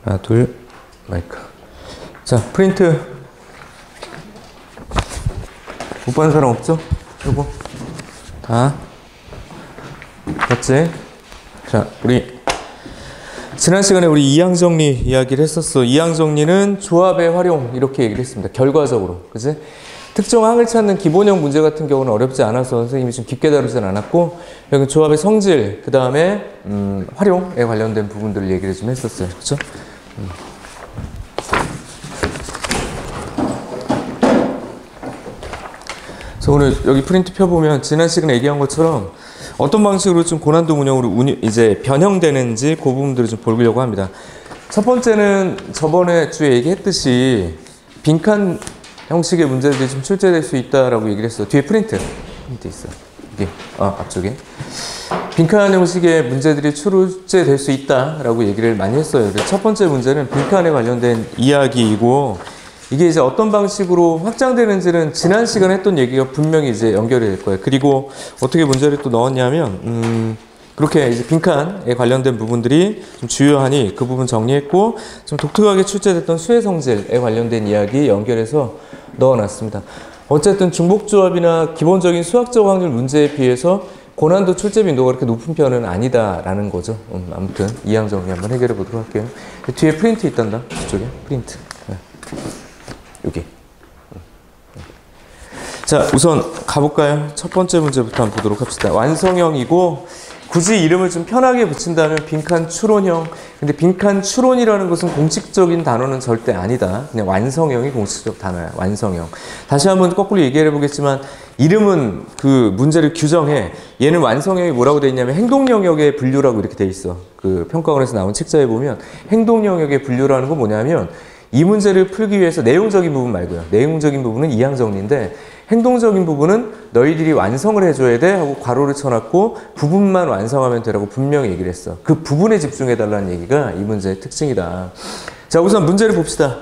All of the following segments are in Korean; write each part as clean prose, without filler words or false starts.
하나, 둘, 마이크. 자, 프린트. 못 받은 사람 없죠? 요거. 다. 맞지? 자, 우리 지난 시간에 우리 이항정리 이야기를 했었어. 이항정리는 조합의 활용 이렇게 얘기를 했습니다. 결과적으로. 그치? 특정 항을 찾는 기본형 문제 같은 경우는 어렵지 않아서 선생님이 좀 깊게 다루진 않았고, 여기 조합의 성질, 그 다음에 활용에 관련된 부분들을 얘기를 좀 했었어요. 그쵸? 그래서 오늘 여기 프린트 펴보면 지난 시간에 얘기한 것처럼 어떤 방식으로 좀 고난도 문형으로 이제 변형되는지 그 부분들을 좀 보려고 합니다. 첫 번째는 저번에 주에 얘기했듯이 빈칸 형식의 문제들이 좀 출제될 수 있다라고 얘기를 했어. 뒤에 프린트 있어. 여기 앞쪽에 빈칸 형식의 문제들이 출제될 수 있다라고 얘기를 많이 했어요. 첫 번째 문제는 빈칸에 관련된 이야기이고, 이게 이제 어떤 방식으로 확장되는지는 지난 시간에 했던 얘기가 분명히 이제 연결이 될 거예요. 그리고 어떻게 문제를 또 넣었냐면, 그렇게 이제 빈칸에 관련된 부분들이 좀 주요하니 그 부분 정리했고, 좀 독특하게 출제됐던 수의 성질에 관련된 이야기 연결해서 넣어놨습니다. 어쨌든 중복조합이나 기본적인 수학적 확률 문제에 비해서 고난도 출제 빈도가 그렇게 높은 편은 아니다라는 거죠. 아무튼 이항 정리 한번 해결해 보도록 할게요. 뒤에 프린트 있단다. 이쪽에 프린트. 네. 여기. 자, 우선 가볼까요? 첫 번째 문제부터 한번 보도록 합시다. 완성형이고, 굳이 이름을 좀 편하게 붙인다면 빈칸 추론형. 근데 빈칸 추론이라는 것은 공식적인 단어는 절대 아니다. 그냥 완성형이 공식적 단어야. 완성형. 다시 한번 거꾸로 얘기해 보겠지만, 이름은 그 문제를 규정해. 얘는 완성형이 뭐라고 돼 있냐면 행동 영역의 분류라고 이렇게 돼 있어. 그 평가원에서 나온 책자에 보면 행동 영역의 분류라는 건 뭐냐면, 이 문제를 풀기 위해서 내용적인 부분 말고요. 내용적인 부분은 이항 정리인데, 행동적인 부분은 너희들이 완성을 해줘야 돼 하고 괄호를 쳐놨고, 부분만 완성하면 되라고 분명히 얘기를 했어. 그 부분에 집중해달라는 얘기가 이 문제의 특징이다. 자, 우선 문제를 봅시다.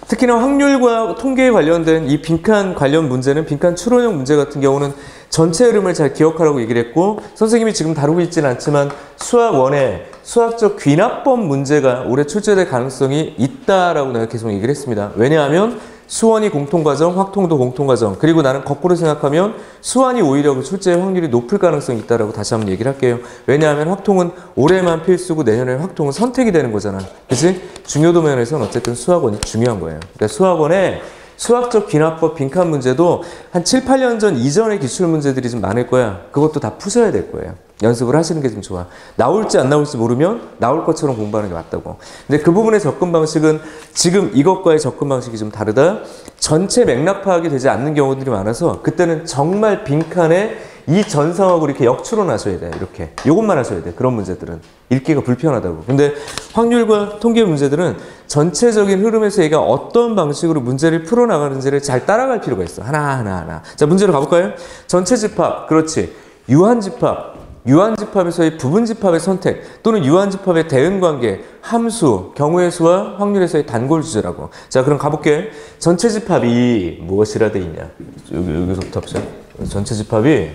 특히나 확률과 통계에 관련된 이 빈칸 관련 문제는, 빈칸 추론형 문제 같은 경우는 전체 흐름을 잘 기억하라고 얘기를 했고, 선생님이 지금 다루고 있지는 않지만 수학 1에 수학적 귀납법 문제가 올해 출제될 가능성이 있다라고 내가 계속 얘기를 했습니다. 왜냐하면 수원이 공통과정, 확통도 공통과정, 그리고 나는 거꾸로 생각하면 수원이 오히려 그 출제의 확률이 높을 가능성이 있다라고 다시 한번 얘기를 할게요. 왜냐하면 확통은 올해만 필수고 내년에 확통은 선택이 되는 거잖아. 그치? 중요도 면에서는 어쨌든 수학원이 중요한 거예요. 그러니까 수학원에 수학적 귀납법 빈칸 문제도 한 7, 8년 전 이전의 기출 문제들이 좀 많을 거야. 그것도 다 푸셔야 될 거예요. 연습을 하시는 게 좀 좋아. 나올지 안 나올지 모르면 나올 것처럼 공부하는 게 맞다고. 근데 그 부분의 접근 방식은 지금 이것과의 접근 방식이 좀 다르다. 전체 맥락 파악이 되지 않는 경우들이 많아서 그때는 정말 빈칸에 이 전상하고 이렇게 역추론 하셔야 돼. 이렇게. 요것만 하셔야 돼. 그런 문제들은. 읽기가 불편하다고. 근데 확률과 통계 문제들은 전체적인 흐름에서 얘가 어떤 방식으로 문제를 풀어나가는지를 잘 따라갈 필요가 있어. 하나하나. 자, 문제로 가볼까요? 전체 집합. 그렇지. 유한집합. 유한집합에서의 부분집합의 선택 또는 유한집합의 대응관계, 함수, 경우의 수와 확률에서의 단골 주제라고. 자, 그럼 가볼게. 전체 집합이 무엇이라 돼 있냐? 여기서부터 합시다. 전체 집합이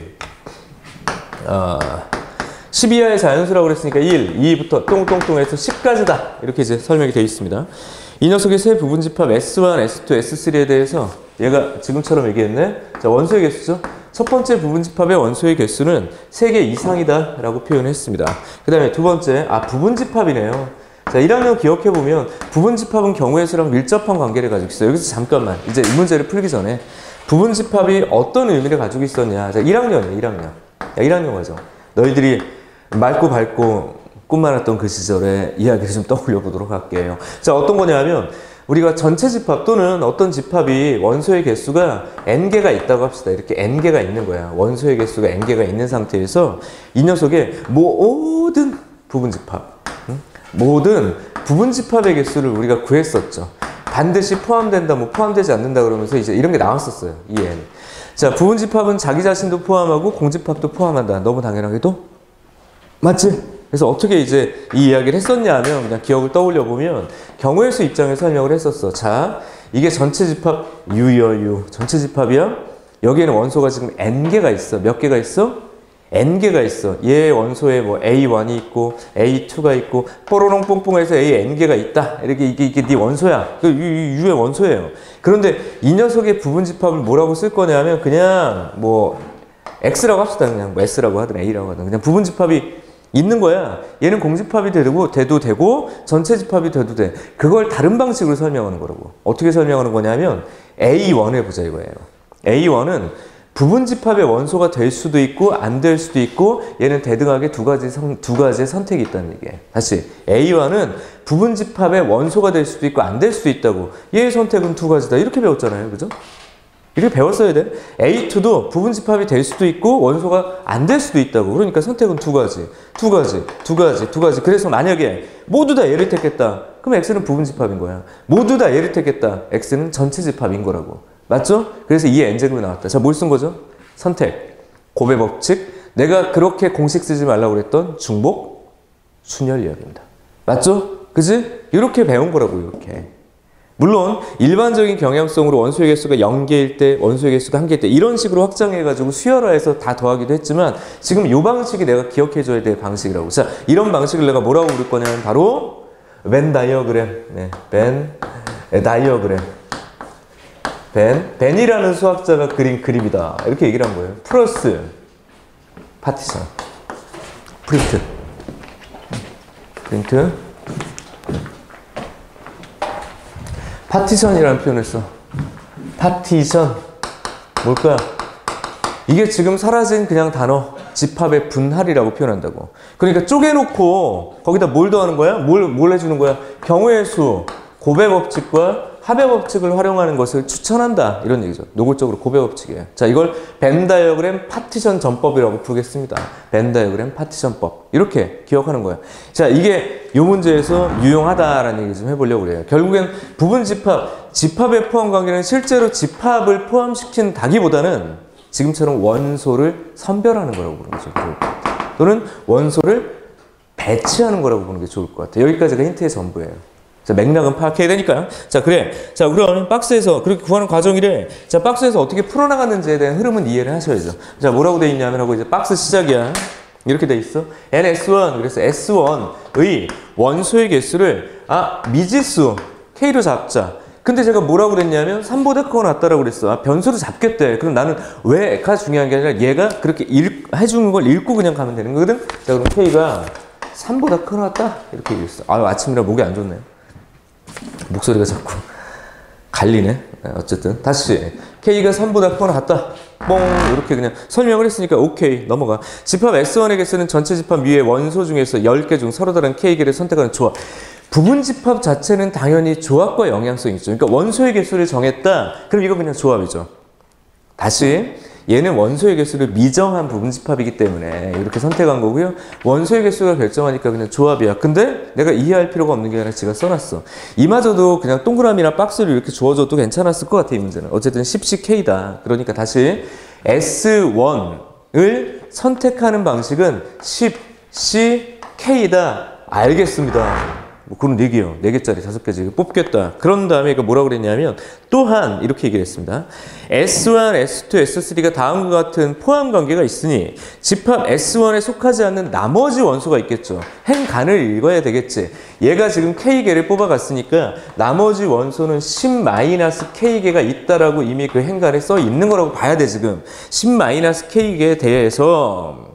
10 이하의 자연수라고 그랬으니까 1, 2부터 똥똥똥해서 10까지다. 이렇게 이제 설명이 되어 있습니다. 이 녀석의 세 부분집합 S1, S2, S3에 대해서 얘가 지금처럼 얘기했네. 자, 원소의 개수죠. 첫 번째 부분집합의 원소의 개수는 3개 이상이다 라고 표현했습니다. 그 다음에 두 번째, 부분집합이네요. 자, 1학년 기억해보면 부분집합은 경우의 수랑 밀접한 관계를 가지고 있어요. 여기서 잠깐만, 이제 이 문제를 풀기 전에 부분집합이 어떤 의미를 가지고 있었냐. 자, 1학년이야, 1학년. 야, 1학년 과정. 너희들이 맑고 밝고 꿈 많았던 그 시절의 이야기를 좀 떠올려 보도록 할게요. 자, 어떤 거냐면, 우리가 전체 집합 또는 어떤 집합이 원소의 개수가 n개가 있다고 합시다. 이렇게 n개가 있는 거야. 원소의 개수가 n개가 있는 상태에서 이 녀석의 모든 부분집합, 모든 부분집합의 개수를 우리가 구했었죠. 반드시 포함된다, 포함되지 않는다 그러면서 이제 이런 게 나왔었어요. 이 n. 자, 부분집합은 자기 자신도 포함하고 공집합도 포함한다. 너무 당연하게도? 맞지? 그래서 어떻게 이제 이 이야기를 했었냐 하면 그냥 기억을 떠올려 보면 경우의 수 입장에서 설명을 했었어. 자, 이게 전체 집합 U여 U. 전체 집합이야. 여기에는 원소가 지금 n개가 있어. 몇 개가 있어? n개가 있어. 얘 원소에 뭐 A1이 있고 A2가 있고 뽀로롱 뽕뽕해서 A n개가 있다. 이렇게 이게 네 원소야. U의 원소예요. 그런데 이 녀석의 부분집합을 뭐라고 쓸 거냐면 그냥 뭐 X라고 합시다. 그냥 뭐 S라고 하든 A라고 하든 그냥 부분집합이 있는 거야. 얘는 공집합이 돼도 되고 전체 집합이 돼도 돼. 그걸 다른 방식으로 설명하는 거라고. 어떻게 설명하는 거냐면 A1 해보자 이거예요. A1은 부분집합의 원소가 될 수도 있고 안 될 수도 있고 얘는 대등하게 두 가지의 선택이 있다는 얘기예요. 다시 A1은 부분집합의 원소가 될 수도 있고 안 될 수도 있다고. 얘의 선택은 두 가지다. 이렇게 배웠잖아요. 그죠? 이렇게 배웠어야 돼. A2도 부분집합이 될 수도 있고 원소가 안 될 수도 있다고. 그러니까 선택은 두 가지. 그래서 만약에 모두 다 얘를 택했다. 그럼 X는 부분집합인 거야. 모두 다 얘를 택했다. X는 전체집합인 거라고. 맞죠? 그래서 2의 n제곱이 나왔다. 자, 뭘 쓴 거죠? 선택, 고배 법칙. 내가 그렇게 공식 쓰지 말라고 그랬던 중복, 순열 이야기입니다. 맞죠? 그지? 이렇게 배운 거라고, 이렇게. 물론 일반적인 경향성으로 원소의 개수가 0개일 때, 원소의 개수가 1개일 때 이런 식으로 확장해가지고 수열화해서 다 더하기도 했지만 지금 이 방식이 내가 기억해줘야 될 방식이라고. 자, 이런 방식을 내가 뭐라고 부를 거냐면 바로 벤 다이어그램. 네, 벤 다이어그램. 벤이라는 수학자가 그린 그림이다. 이렇게 얘기를 한 거예요. 플러스 파티션, 프린트. 파티션이라는 표현을 써. 파티션. 뭘까요? 이게 지금 사라진 그냥 단어, 집합의 분할이라고 표현한다고. 그러니까 쪼개놓고 거기다 뭘 더하는 거야? 뭘 해주는 거야? 경우의 수, 고배 법칙과 합의 법칙을 활용하는 것을 추천한다. 이런 얘기죠. 노골적으로 고배 법칙이에요. 자, 이걸 벤 다이어그램 파티션 전법이라고 부르겠습니다. 벤 다이어그램 파티션법. 이렇게 기억하는 거예요. 자, 이게 이 문제에서 유용하다라는 얘기 좀 해보려고 그래요. 결국엔 부분 집합의 포함 관계는 실제로 집합을 포함시킨다기보다는 지금처럼 원소를 선별하는 거라고 보는 게 좋을 것 같아요. 또는 원소를 배치하는 거라고 보는 게 좋을 것 같아요. 여기까지가 힌트의 전부예요. 자, 맥락은 파악해야 되니까요. 자, 그래. 자, 그럼 박스에서 그렇게 구하는 과정이래. 자, 박스에서 어떻게 풀어나갔는지에 대한 흐름은 이해를 하셔야죠. 자, 뭐라고 돼 있냐면 하고 이제 박스 시작이야. 이렇게 돼 있어. NS1. 그래서 S1의 원소의 개수를 미지수 K로 잡자. 근데 제가 뭐라고 그랬냐면 3보다 크거나 같다라고 그랬어. 변수로 잡겠대. 그럼 나는 왜가 중요한 게 아니라 얘가 그렇게 해주는 걸 읽고 그냥 가면 되는 거거든. 자, 그럼 K가 3보다 크거나 같다. 이렇게 얘기했어. 아침이라 목이 안 좋네. 목소리가 자꾸 갈리네. 어쨌든 다시 K가 3보다 크거나 같다. 뽕 이렇게 그냥 설명을 했으니까 오케이 넘어가. 집합 S1의 개수는 전체 집합 위의 원소 중에서 10개 중 서로 다른 K개를 선택하는 조합. 부분 집합 자체는 당연히 조합과 영향성이 있죠. 그러니까 원소의 개수를 정했다. 그럼 이거 그냥 조합이죠. 다시 얘는 원소의 개수를 미정한 부분 집합이기 때문에 이렇게 선택한 거고요. 원소의 개수가 결정하니까 그냥 조합이야. 근데 내가 이해할 필요가 없는 게 아니라 지가 써놨어. 이마저도 그냥 동그라미나 박스를 이렇게 주어줘도 괜찮았을 것 같아, 이 문제는. 어쨌든 10CK다. 그러니까 다시 S1을 선택하는 방식은 10CK다. 알겠습니다. 뭐 그럼 4개요. 4개짜리 5개짜리 뽑겠다. 그런 다음에 이거 뭐라고 그랬냐면 또한 이렇게 얘기를 했습니다. S1, S2, S3가 다음과 같은 포함 관계가 있으니 집합 S1에 속하지 않는 나머지 원소가 있겠죠. 행간을 읽어야 되겠지. 얘가 지금 K개를 뽑아갔으니까 나머지 원소는 10-K개가 있다라고 이미 그 행간에 써 있는 거라고 봐야 돼, 지금. 10-K개에 대해서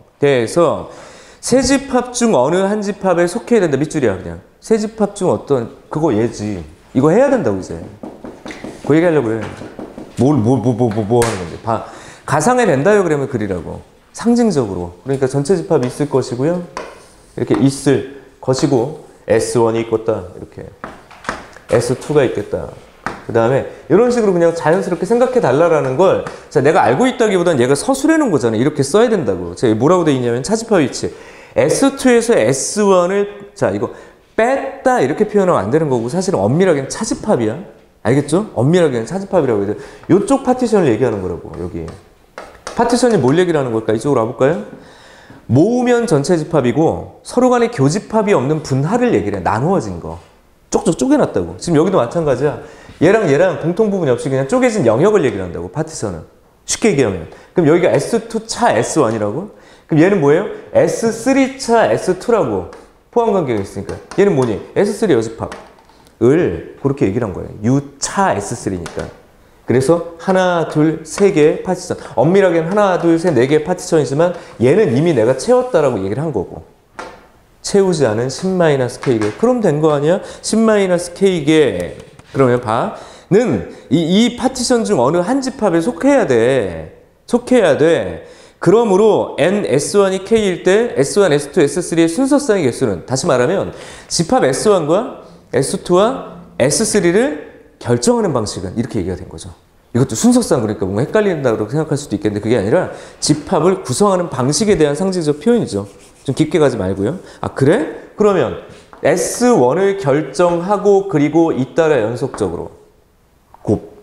세 집합 중 어느 한 집합에 속해야 된다. 밑줄이야, 그냥. 세 집합 중 어떤, 그거 얘지. 이거 해야 된다고, 이제. 그 얘기 하려고 해. 뭐 하는 건데. 가상의 벤 다이어그램을 그리라고. 상징적으로. 그러니까 전체 집합이 있을 것이고요. 이렇게 있을 것이고, S1이 있겠다. 이렇게. S2가 있겠다. 그 다음에 이런 식으로 그냥 자연스럽게 생각해 달라라는 걸, 자, 내가 알고 있다기보다는 얘가 서술해놓은 거잖아. 이렇게 써야 된다고. 자, 뭐라고 돼 있냐면 차집합 위치. S2에서 S1을, 자, 이거 뺐다 이렇게 표현하면 안 되는 거고, 사실은 엄밀하게는 차집합이야. 알겠죠? 엄밀하게는 차집합이라고 해야 돼. 이쪽 파티션을 얘기하는 거라고, 여기. 파티션이 뭘 얘기를 하는 걸까? 이쪽으로 와볼까요? 모으면 전체 집합이고 서로 간에 교집합이 없는 분할을 얘기를 해. 나누어진 거. 쪽쪽 쪼개놨다고. 지금 여기도 마찬가지야. 얘랑 공통 부분이 없이 그냥 쪼개진 영역을 얘기를 한다고, 파티션은. 쉽게 얘기하면. 그럼 여기가 S2 차 S1이라고? 그럼 얘는 뭐예요? S3차 S2라고 포함관계가 있으니까 얘는 뭐니? S3 여집합을 그렇게 얘기를 한 거예요. U차 S3니까. 그래서 하나, 둘, 세 개의 파티션. 엄밀하게는 하나, 둘, 셋, 네 개의 파티션이지만 얘는 이미 내가 채웠다라고 얘기를 한 거고. 채우지 않은 10-K개. 그럼 된 거 아니야? 10-K개. 그러면 봐. 는 이 파티션 중 어느 한 집합에 속해야 돼. 속해야 돼. 그러므로 n S1이 K일 때 S1, S2, S3의 순서쌍의 개수는 다시 말하면 집합 S1과 S2와 S3를 결정하는 방식은 이렇게 얘기가 된 거죠. 이것도 순서상 그러니까 뭔가 헷갈린다고 생각할 수도 있겠는데 그게 아니라 집합을 구성하는 방식에 대한 상징적 표현이죠. 좀 깊게 가지 말고요. 아 그래? 그러면 S1을 결정하고 그리고 잇따라 연속적으로 곱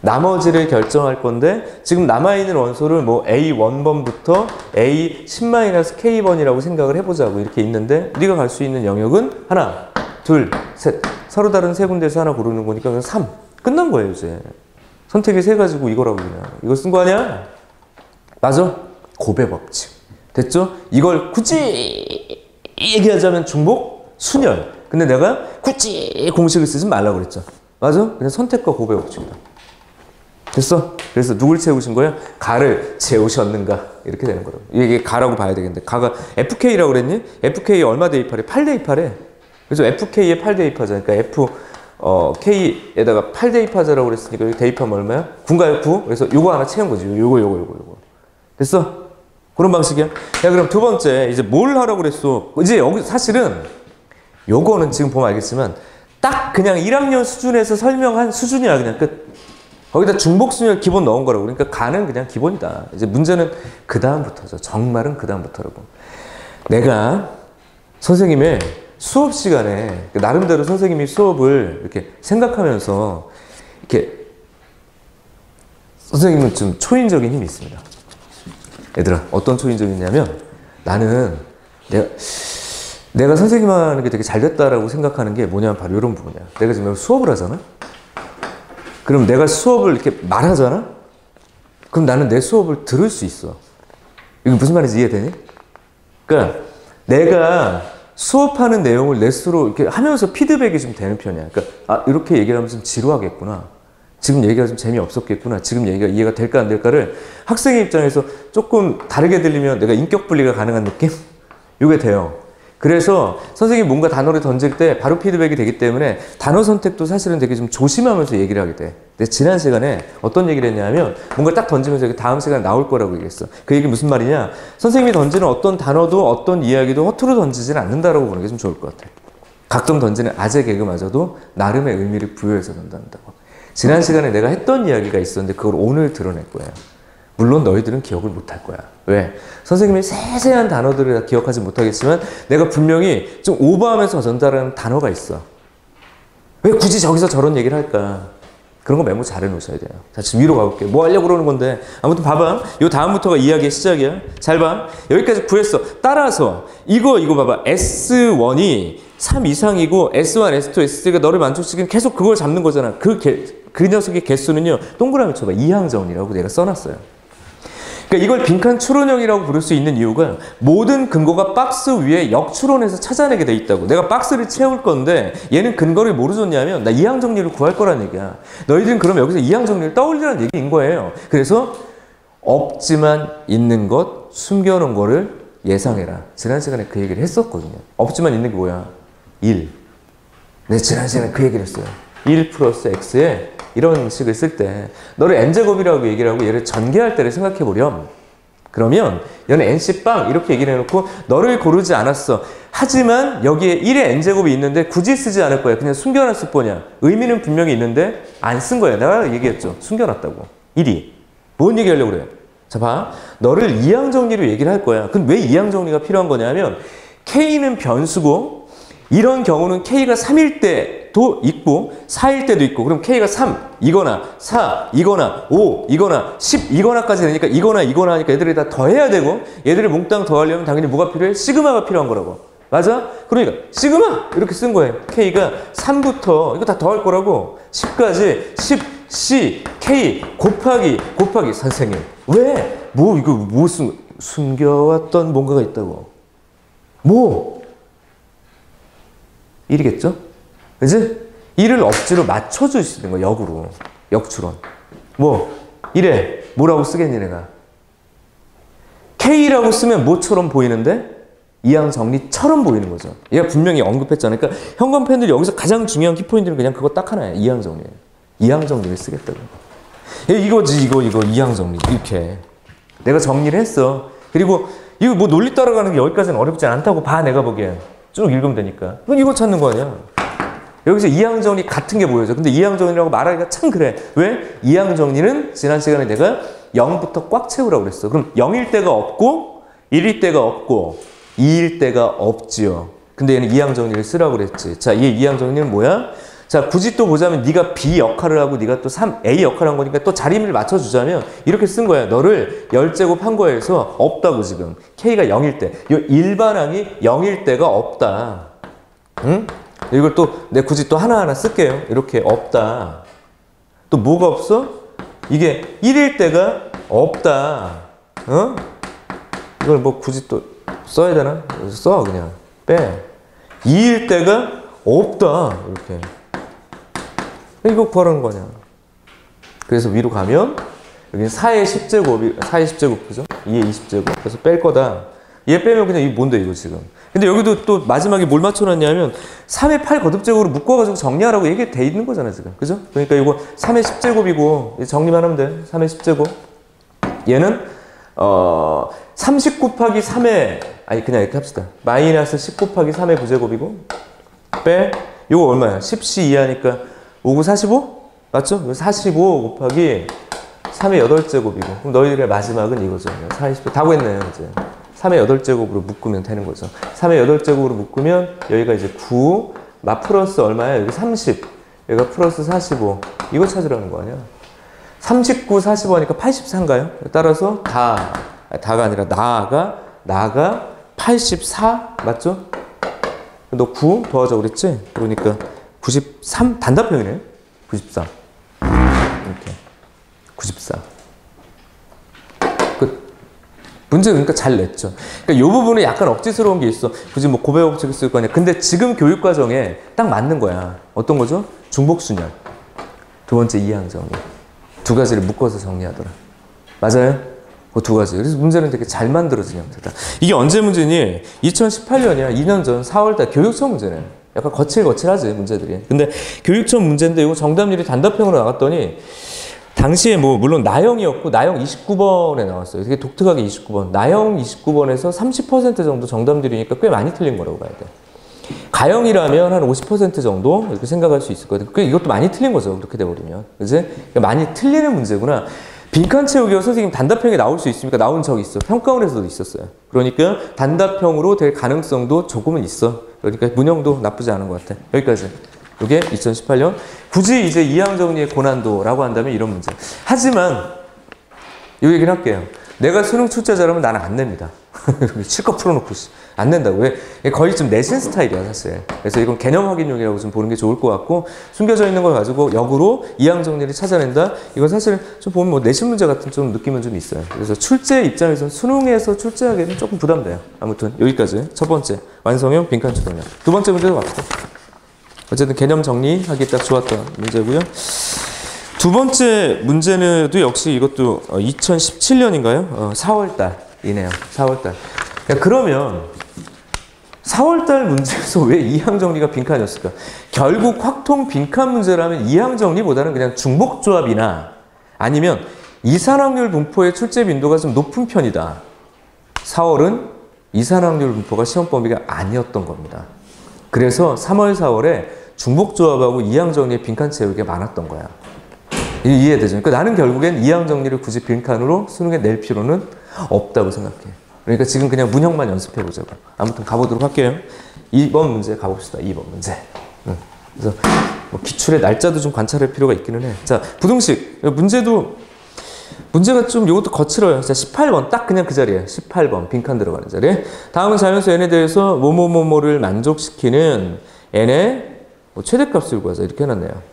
나머지를 결정할 건데 지금 남아있는 원소를 뭐 A1번부터 A 10-K번이라고 생각을 해보자고 이렇게 있는데 우리가 갈 수 있는 영역은 하나, 둘, 셋 서로 다른 세 군데에서 하나 고르는 거니까 그냥 3 끝난 거예요 이제. 선택이 세 가지고 이거라고 그냥 이거 쓴 거 아니야? 맞아? 곱의 법칙 됐죠? 이걸 굳이 얘기하자면 중복, 순열 근데 내가 굳이 공식을 쓰지 말라고 그랬죠. 맞아? 그냥 선택과 곱의 법칙이다. 됐어? 그래서 누굴 채우신 거예요? 가를 채우셨는가? 이렇게 되는 거라고. 이게 가라고 봐야 되겠는데. 가가 FK라고 그랬니? FK 얼마 대입하래? 8대입하래. 그래서 FK에 8대입하자. 그러니까 K에다가 8대입하자라고 그랬으니까 여기 대입하면 얼마야? 9인가요? 9? 그래서 요거 하나 채운 거지. 요거. 됐어? 그런 방식이야. 야, 그럼 두 번째. 이제 뭘 하라고 그랬어? 이제 여기 사실은 요거는 지금 보면 알겠지만 딱 그냥 1학년 수준에서 설명한 수준이야. 그냥 끝. 거기다 중복순열 기본 넣은 거라고. 그러니까 가는 그냥 기본이다. 이제 문제는 그 다음부터죠. 정말은 그 다음부터라고. 내가 선생님의 수업 시간에 나름대로 선생님이 수업을 이렇게 생각하면서 이렇게 선생님은 좀 초인적인 힘이 있습니다. 얘들아 어떤 초인적이 있냐면 나는 내가 선생님 하는 게 되게 잘 됐다라고 생각하는 게 뭐냐면 바로 이런 부분이야. 내가 지금 수업을 하잖아. 그럼 내가 수업을 이렇게 말하잖아? 그럼 나는 내 수업을 들을 수 있어. 이거 무슨 말인지 이해되니? 그러니까 내가 수업하는 내용을 내 스스로 이렇게 하면서 피드백이 좀 되는 편이야. 그러니까 아, 이렇게 얘기를 하면 좀 지루하겠구나. 지금 얘기가 좀 재미없었겠구나. 지금 얘기가 이해가 될까 안 될까를 학생의 입장에서 조금 다르게 들리면 내가 인격 분리가 가능한 느낌? 이게 돼요. 그래서 선생님이 뭔가 단어를 던질 때 바로 피드백이 되기 때문에 단어 선택도 사실은 되게 좀 조심하면서 얘기를 하게 돼. 근데 지난 시간에 어떤 얘기를 했냐면 뭔가 딱 던지면서 다음 시간에 나올 거라고 얘기했어. 그 얘기 무슨 말이냐? 선생님이 던지는 어떤 단어도 어떤 이야기도 허투루 던지지는 않는다라고 보는 게 좀 좋을 것 같아. 각종 던지는 아재 개그마저도 나름의 의미를 부여해서 던진다고. 지난 시간에 내가 했던 이야기가 있었는데 그걸 오늘 드러낼 거야. 물론 너희들은 기억을 못할 거야. 왜? 선생님이 세세한 단어들을 다 기억하지 못하겠지만 내가 분명히 좀 오버하면서 전달하는 단어가 있어. 왜 굳이 저기서 저런 얘기를 할까? 그런 거 메모 잘 해놓으셔야 돼요. 자, 지금 위로 가볼게. 뭐 하려고 그러는 건데. 아무튼 봐봐. 요 다음부터가 이야기의 시작이야. 잘 봐. 여기까지 구했어. 따라서 이거 봐봐. S1이 3 이상이고 S1, S2, S3가 너를 만족시키면 계속 그걸 잡는 거잖아. 그 녀석의 개수는요. 동그라미 쳐봐. 이항정이라고 내가 써놨어요. 그러니까 이걸 빈칸 추론형이라고 부를 수 있는 이유가 모든 근거가 박스 위에 역추론해서 찾아내게 돼 있다고. 내가 박스를 채울 건데 얘는 근거를 뭐로 줬냐면 나 이항정리를 구할 거란 얘기야. 너희들은 그럼 여기서 이항정리를 떠올리라는 얘기인 거예요. 그래서 없지만 있는 것, 숨겨놓은 거를 예상해라. 지난 시간에 그 얘기를 했었거든요. 없지만 있는 게 뭐야? 1. 네, 지난 시간에 그 얘기를 했어요. 1 플러스 x에 이런 식을 쓸 때 너를 n제곱이라고 얘기를 하고 얘를 전개할 때를 생각해 보렴. 그러면 얘는 nc 빵 이렇게 얘기를 해놓고 너를 고르지 않았어. 하지만 여기에 1의 n제곱이 있는데 굳이 쓰지 않을 거야. 그냥 숨겨놨을 뿐이야. 의미는 분명히 있는데 안 쓴 거야. 내가 얘기했죠. 숨겨놨다고. 1이. 뭔 얘기하려고 그래? 자 봐. 너를 이항정리로 얘기를 할 거야. 그럼 왜 이항정리가 필요한 거냐면 K는 변수고 이런 경우는 K가 3일 때도 있고 4일 때도 있고 그럼 K가 3 이거나 4 이거나 5 이거나 10 이거나까지 되니까 이거나 하니까 얘들이 다 더해야 되고 얘들을 몽땅 더하려면 당연히 뭐가 필요해? 시그마가 필요한 거라고. 맞아? 그러니까 시그마 이렇게 쓴 거예요. K가 3부터 이거 다 더할 거라고 10까지 10 C K 곱하기 선생님 왜? 뭐 이거 뭐 쓴 숨겨왔던 뭔가가 있다고. 뭐? 1이겠죠? 그지? 1을 억지로 맞춰줄 수 있는 거야, 역으로. 역추론. 뭐? 이래. 뭐라고 쓰겠니, 내가? K라고 쓰면 뭐처럼 보이는데? 이항정리처럼 보이는 거죠. 얘가 분명히 언급했잖아요. 그러니까 현관 팬들 여기서 가장 중요한 키포인트는 그냥 그거 딱 하나예요. 이항정리. 이항정리를 쓰겠다고. 이거지, 이거, 이항정리. 이렇게. 내가 정리를 했어. 그리고 이거 뭐 논리 따라가는 게 여기까지는 어렵지 않다고 봐, 내가 보기엔. 쭉 읽으면 되니까. 그건 이거 찾는 거 아니야. 여기서 이항정리 같은 게 보여져. 근데 이항정리라고 말하기가 참 그래. 왜? 이항정리는 지난 시간에 내가 0부터 꽉 채우라고 그랬어. 그럼 0일 때가 없고 1일 때가 없고 2일 때가 없지요. 근데 얘는 이항정리를 쓰라고 그랬지. 자, 얘 이항정리는 뭐야? 자, 굳이 또 보자면 네가 B 역할을 하고 네가 또 A 역할을 한 거니까 또 자리를 맞춰주자면 이렇게 쓴 거야. 너를 10제곱 한 거에서 없다고 지금. K가 0일 때. 이 일반항이 0일 때가 없다. 응? 이걸 또 내 굳이 또 하나하나 쓸게요. 이렇게 없다. 또 뭐가 없어? 이게 1일 때가 없다. 어? 이걸 뭐 굳이 또 써야 되나? 써 그냥. 빼. 2일 때가 없다. 이렇게. 이거 구하라는 거냐. 그래서 위로 가면 여기는 4의 10제곱이 4의 10제곱 그죠? 2의 20제곱. 그래서 뺄 거다. 얘 빼면 그냥 이게 뭔데 이거 지금. 근데 여기도 또 마지막에 뭘 맞춰놨냐면 3의 8 거듭제곱으로 묶어가지고 정리하라고 얘기 돼 있는 거잖아 지금. 그죠? 그러니까 이거 3의 10제곱이고 정리만 하면 돼. 3의 10제곱. 얘는 30 곱하기 3의 아니 그냥 이렇게 합시다. 마이너스 10 곱하기 3의 9제곱이고 빼. 이거 얼마야? 10시 이하니까 5, 9, 45? 맞죠? 45 곱하기 3의 8제곱이고 그럼 너희들의 마지막은 이거죠. 4, 20, 다 구했네요 이제. 3의 8제곱으로 묶으면 되는 거죠. 3의 8제곱으로 묶으면 여기가 이제 9, 플러스 얼마야? 여기 30, 여기가 플러스 45. 이거 찾으라는 거 아니야? 39, 45 하니까 84인가요? 따라서 다가 아니라 나가 84 맞죠? 너 9 더하자 그랬지? 그러니까 93 단답형이네. 93 이렇게 94 문제 그러니까 잘 냈죠. 그러니까 이 부분은 약간 억지스러운 게 있어. 굳이 뭐 고배 법칙을 쓸 거 아니야. 근데 지금 교육 과정에 딱 맞는 거야. 어떤 거죠? 중복순열. 두 번째 이항정리. 두 가지를 묶어서 정리하더라. 맞아요? 그 두 가지. 그래서 문제는 되게 잘 만들어진 형태다. 이게 언제 문제니? 2018년이야. 2년 전 4월달 교육청 문제네. 약간 거칠하지 문제들이. 근데 교육청 문제인데 이거 정답률이 단답형으로 나갔더니 당시에 뭐 물론 나형이었고 나형 29번에 나왔어요. 되게 독특하게 29번. 나형 29번에서 30% 정도 정답률이니까 꽤 많이 틀린 거라고 봐야 돼. 가형이라면 한 50% 정도 이렇게 생각할 수 있을 거거든. 이것도 많이 틀린 거죠. 그렇게 돼버리면. 그지? 그러니까 많이 틀리는 문제구나. 빈칸 채우기가 선생님 단답형에 나올 수 있습니까? 나온 적이 있어. 평가원에서도 있었어요. 그러니까 단답형으로 될 가능성도 조금은 있어. 그러니까 문형도 나쁘지 않은 것 같아. 여기까지. 이게 2018년. 굳이 이제 이항정리의 고난도라고 한다면 이런 문제. 하지만 이 얘기를 할게요. 내가 수능 출제자라면 나는 안 냅니다. 실컷 풀어놓고 안 낸다고. 왜? 거의 좀 내신 스타일이야 사실. 그래서 이건 개념 확인용이라고 좀 보는 게 좋을 것 같고 숨겨져 있는 걸 가지고 역으로 이항정리를 찾아낸다. 이건 사실 좀 보면 뭐 내신 문제 같은 좀 느낌은 좀 있어요. 그래서 출제 입장에서 수능에서 출제하기는 조금 부담돼요. 아무튼 여기까지 첫 번째 완성형 빈칸 추론형. 두 번째 문제도 갑시다. 어쨌든 개념 정리하기 딱 좋았던 문제고요. 두 번째 문제는 또 역시 이것도 2017년인가요? 4월달이네요. 4월달. 그러면 4월달 문제에서 왜 이항정리가 빈칸이었을까? 결국 확통 빈칸 문제라면 이항정리보다는 그냥 중복조합이나 아니면 이산확률 분포의 출제 빈도가 좀 높은 편이다. 4월은 이산확률 분포가 시험 범위가 아니었던 겁니다. 그래서 3월, 4월에 중복조합하고 이항정리의 빈칸 채우기가 많았던 거야. 이해되죠? 그러니까 나는 결국엔 이항정리를 굳이 빈칸으로 수능에 낼 필요는 없다고 생각해. 그러니까 지금 그냥 문형만 연습해 보자고. 아무튼 가보도록 할게요. 2번 문제 가봅시다. 2번 문제. 그래서 뭐 기출의 날짜도 좀 관찰할 필요가 있기는 해. 자, 부등식. 문제가 좀 이것도 거칠어요. 자, 18번. 딱 그냥 그 자리에. 18번. 빈칸 들어가는 자리에. 다음은 자연수 n에 대해서 뭐뭐뭐뭐를 만족시키는 n의 뭐 최대값을 구하자. 이렇게 해놨네요.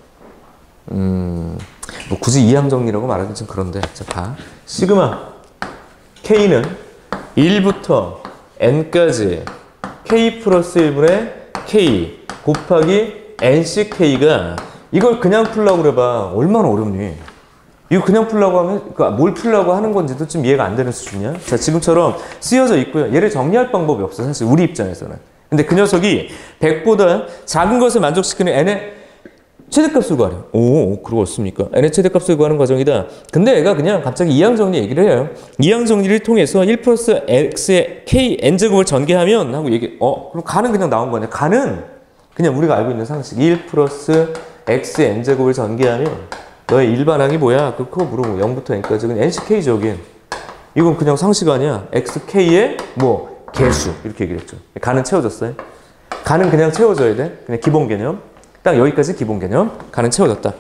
뭐 굳이 이항정리라고 말하긴 좀 그런데. 자, 봐. 시그마 K는 1부터 n까지 k 플러스 1분의 k 곱하기 nck가 이걸 그냥 풀라고 그래봐. 얼마나 어렵니? 이거 그냥 풀라고 하면 뭘 풀라고 하는 건지도 좀 이해가 안 되는 수준이야. 자, 지금처럼 쓰여져 있고요. 얘를 정리할 방법이 없어. 사실 우리 입장에서는. 근데 그 녀석이 100보다 작은 것을 만족시키는 n의 최대값을 구하려. 오, 그렇습니까? n의 최대값을 구하는 과정이다. 근데 얘가 그냥 갑자기 이항정리 얘기를 해요. 이항정리를 통해서 1 플러스 x의 k n제곱을 전개하면 하고 그럼 가는 그냥 나온 거냐? 가는 그냥 우리가 알고 있는 상식 1 플러스 x n제곱을 전개하면 너의 일반항이 뭐야? 그거 물어보고 0부터 n까지 그냥 nck죠, 여긴. 이건 그냥 상식 아니야. xk의 뭐 개수 이렇게 얘기했죠. 가는 채워졌어요. 가는 그냥 채워져야 돼. 그냥 기본 개념. 딱 여기까지 기본 개념. 가는 채워졌다.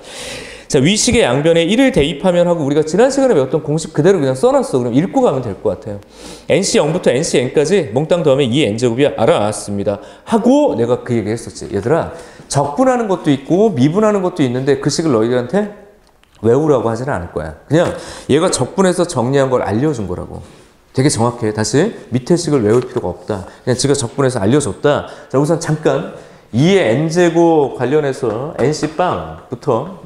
자, 위식의 양변에 1을 대입하면 하고 우리가 지난 시간에 배웠던 공식 그대로 그냥 써놨어. 그럼 읽고 가면 될 것 같아요. nc 0부터 nc n까지 몽땅 더하면 2n제곱이 알아왔습니다. 하고 내가 그 얘기 했었지. 얘들아, 적분하는 것도 있고 미분하는 것도 있는데 그 식을 너희들한테 외우라고 하지는 않을 거야. 그냥 얘가 적분해서 정리한 걸 알려준 거라고. 되게 정확해. 다시 밑에 식을 외울 필요가 없다. 그냥 지가 적분해서 알려줬다. 자, 우선 잠깐 2의 n제곱 관련해서 nc 빵부터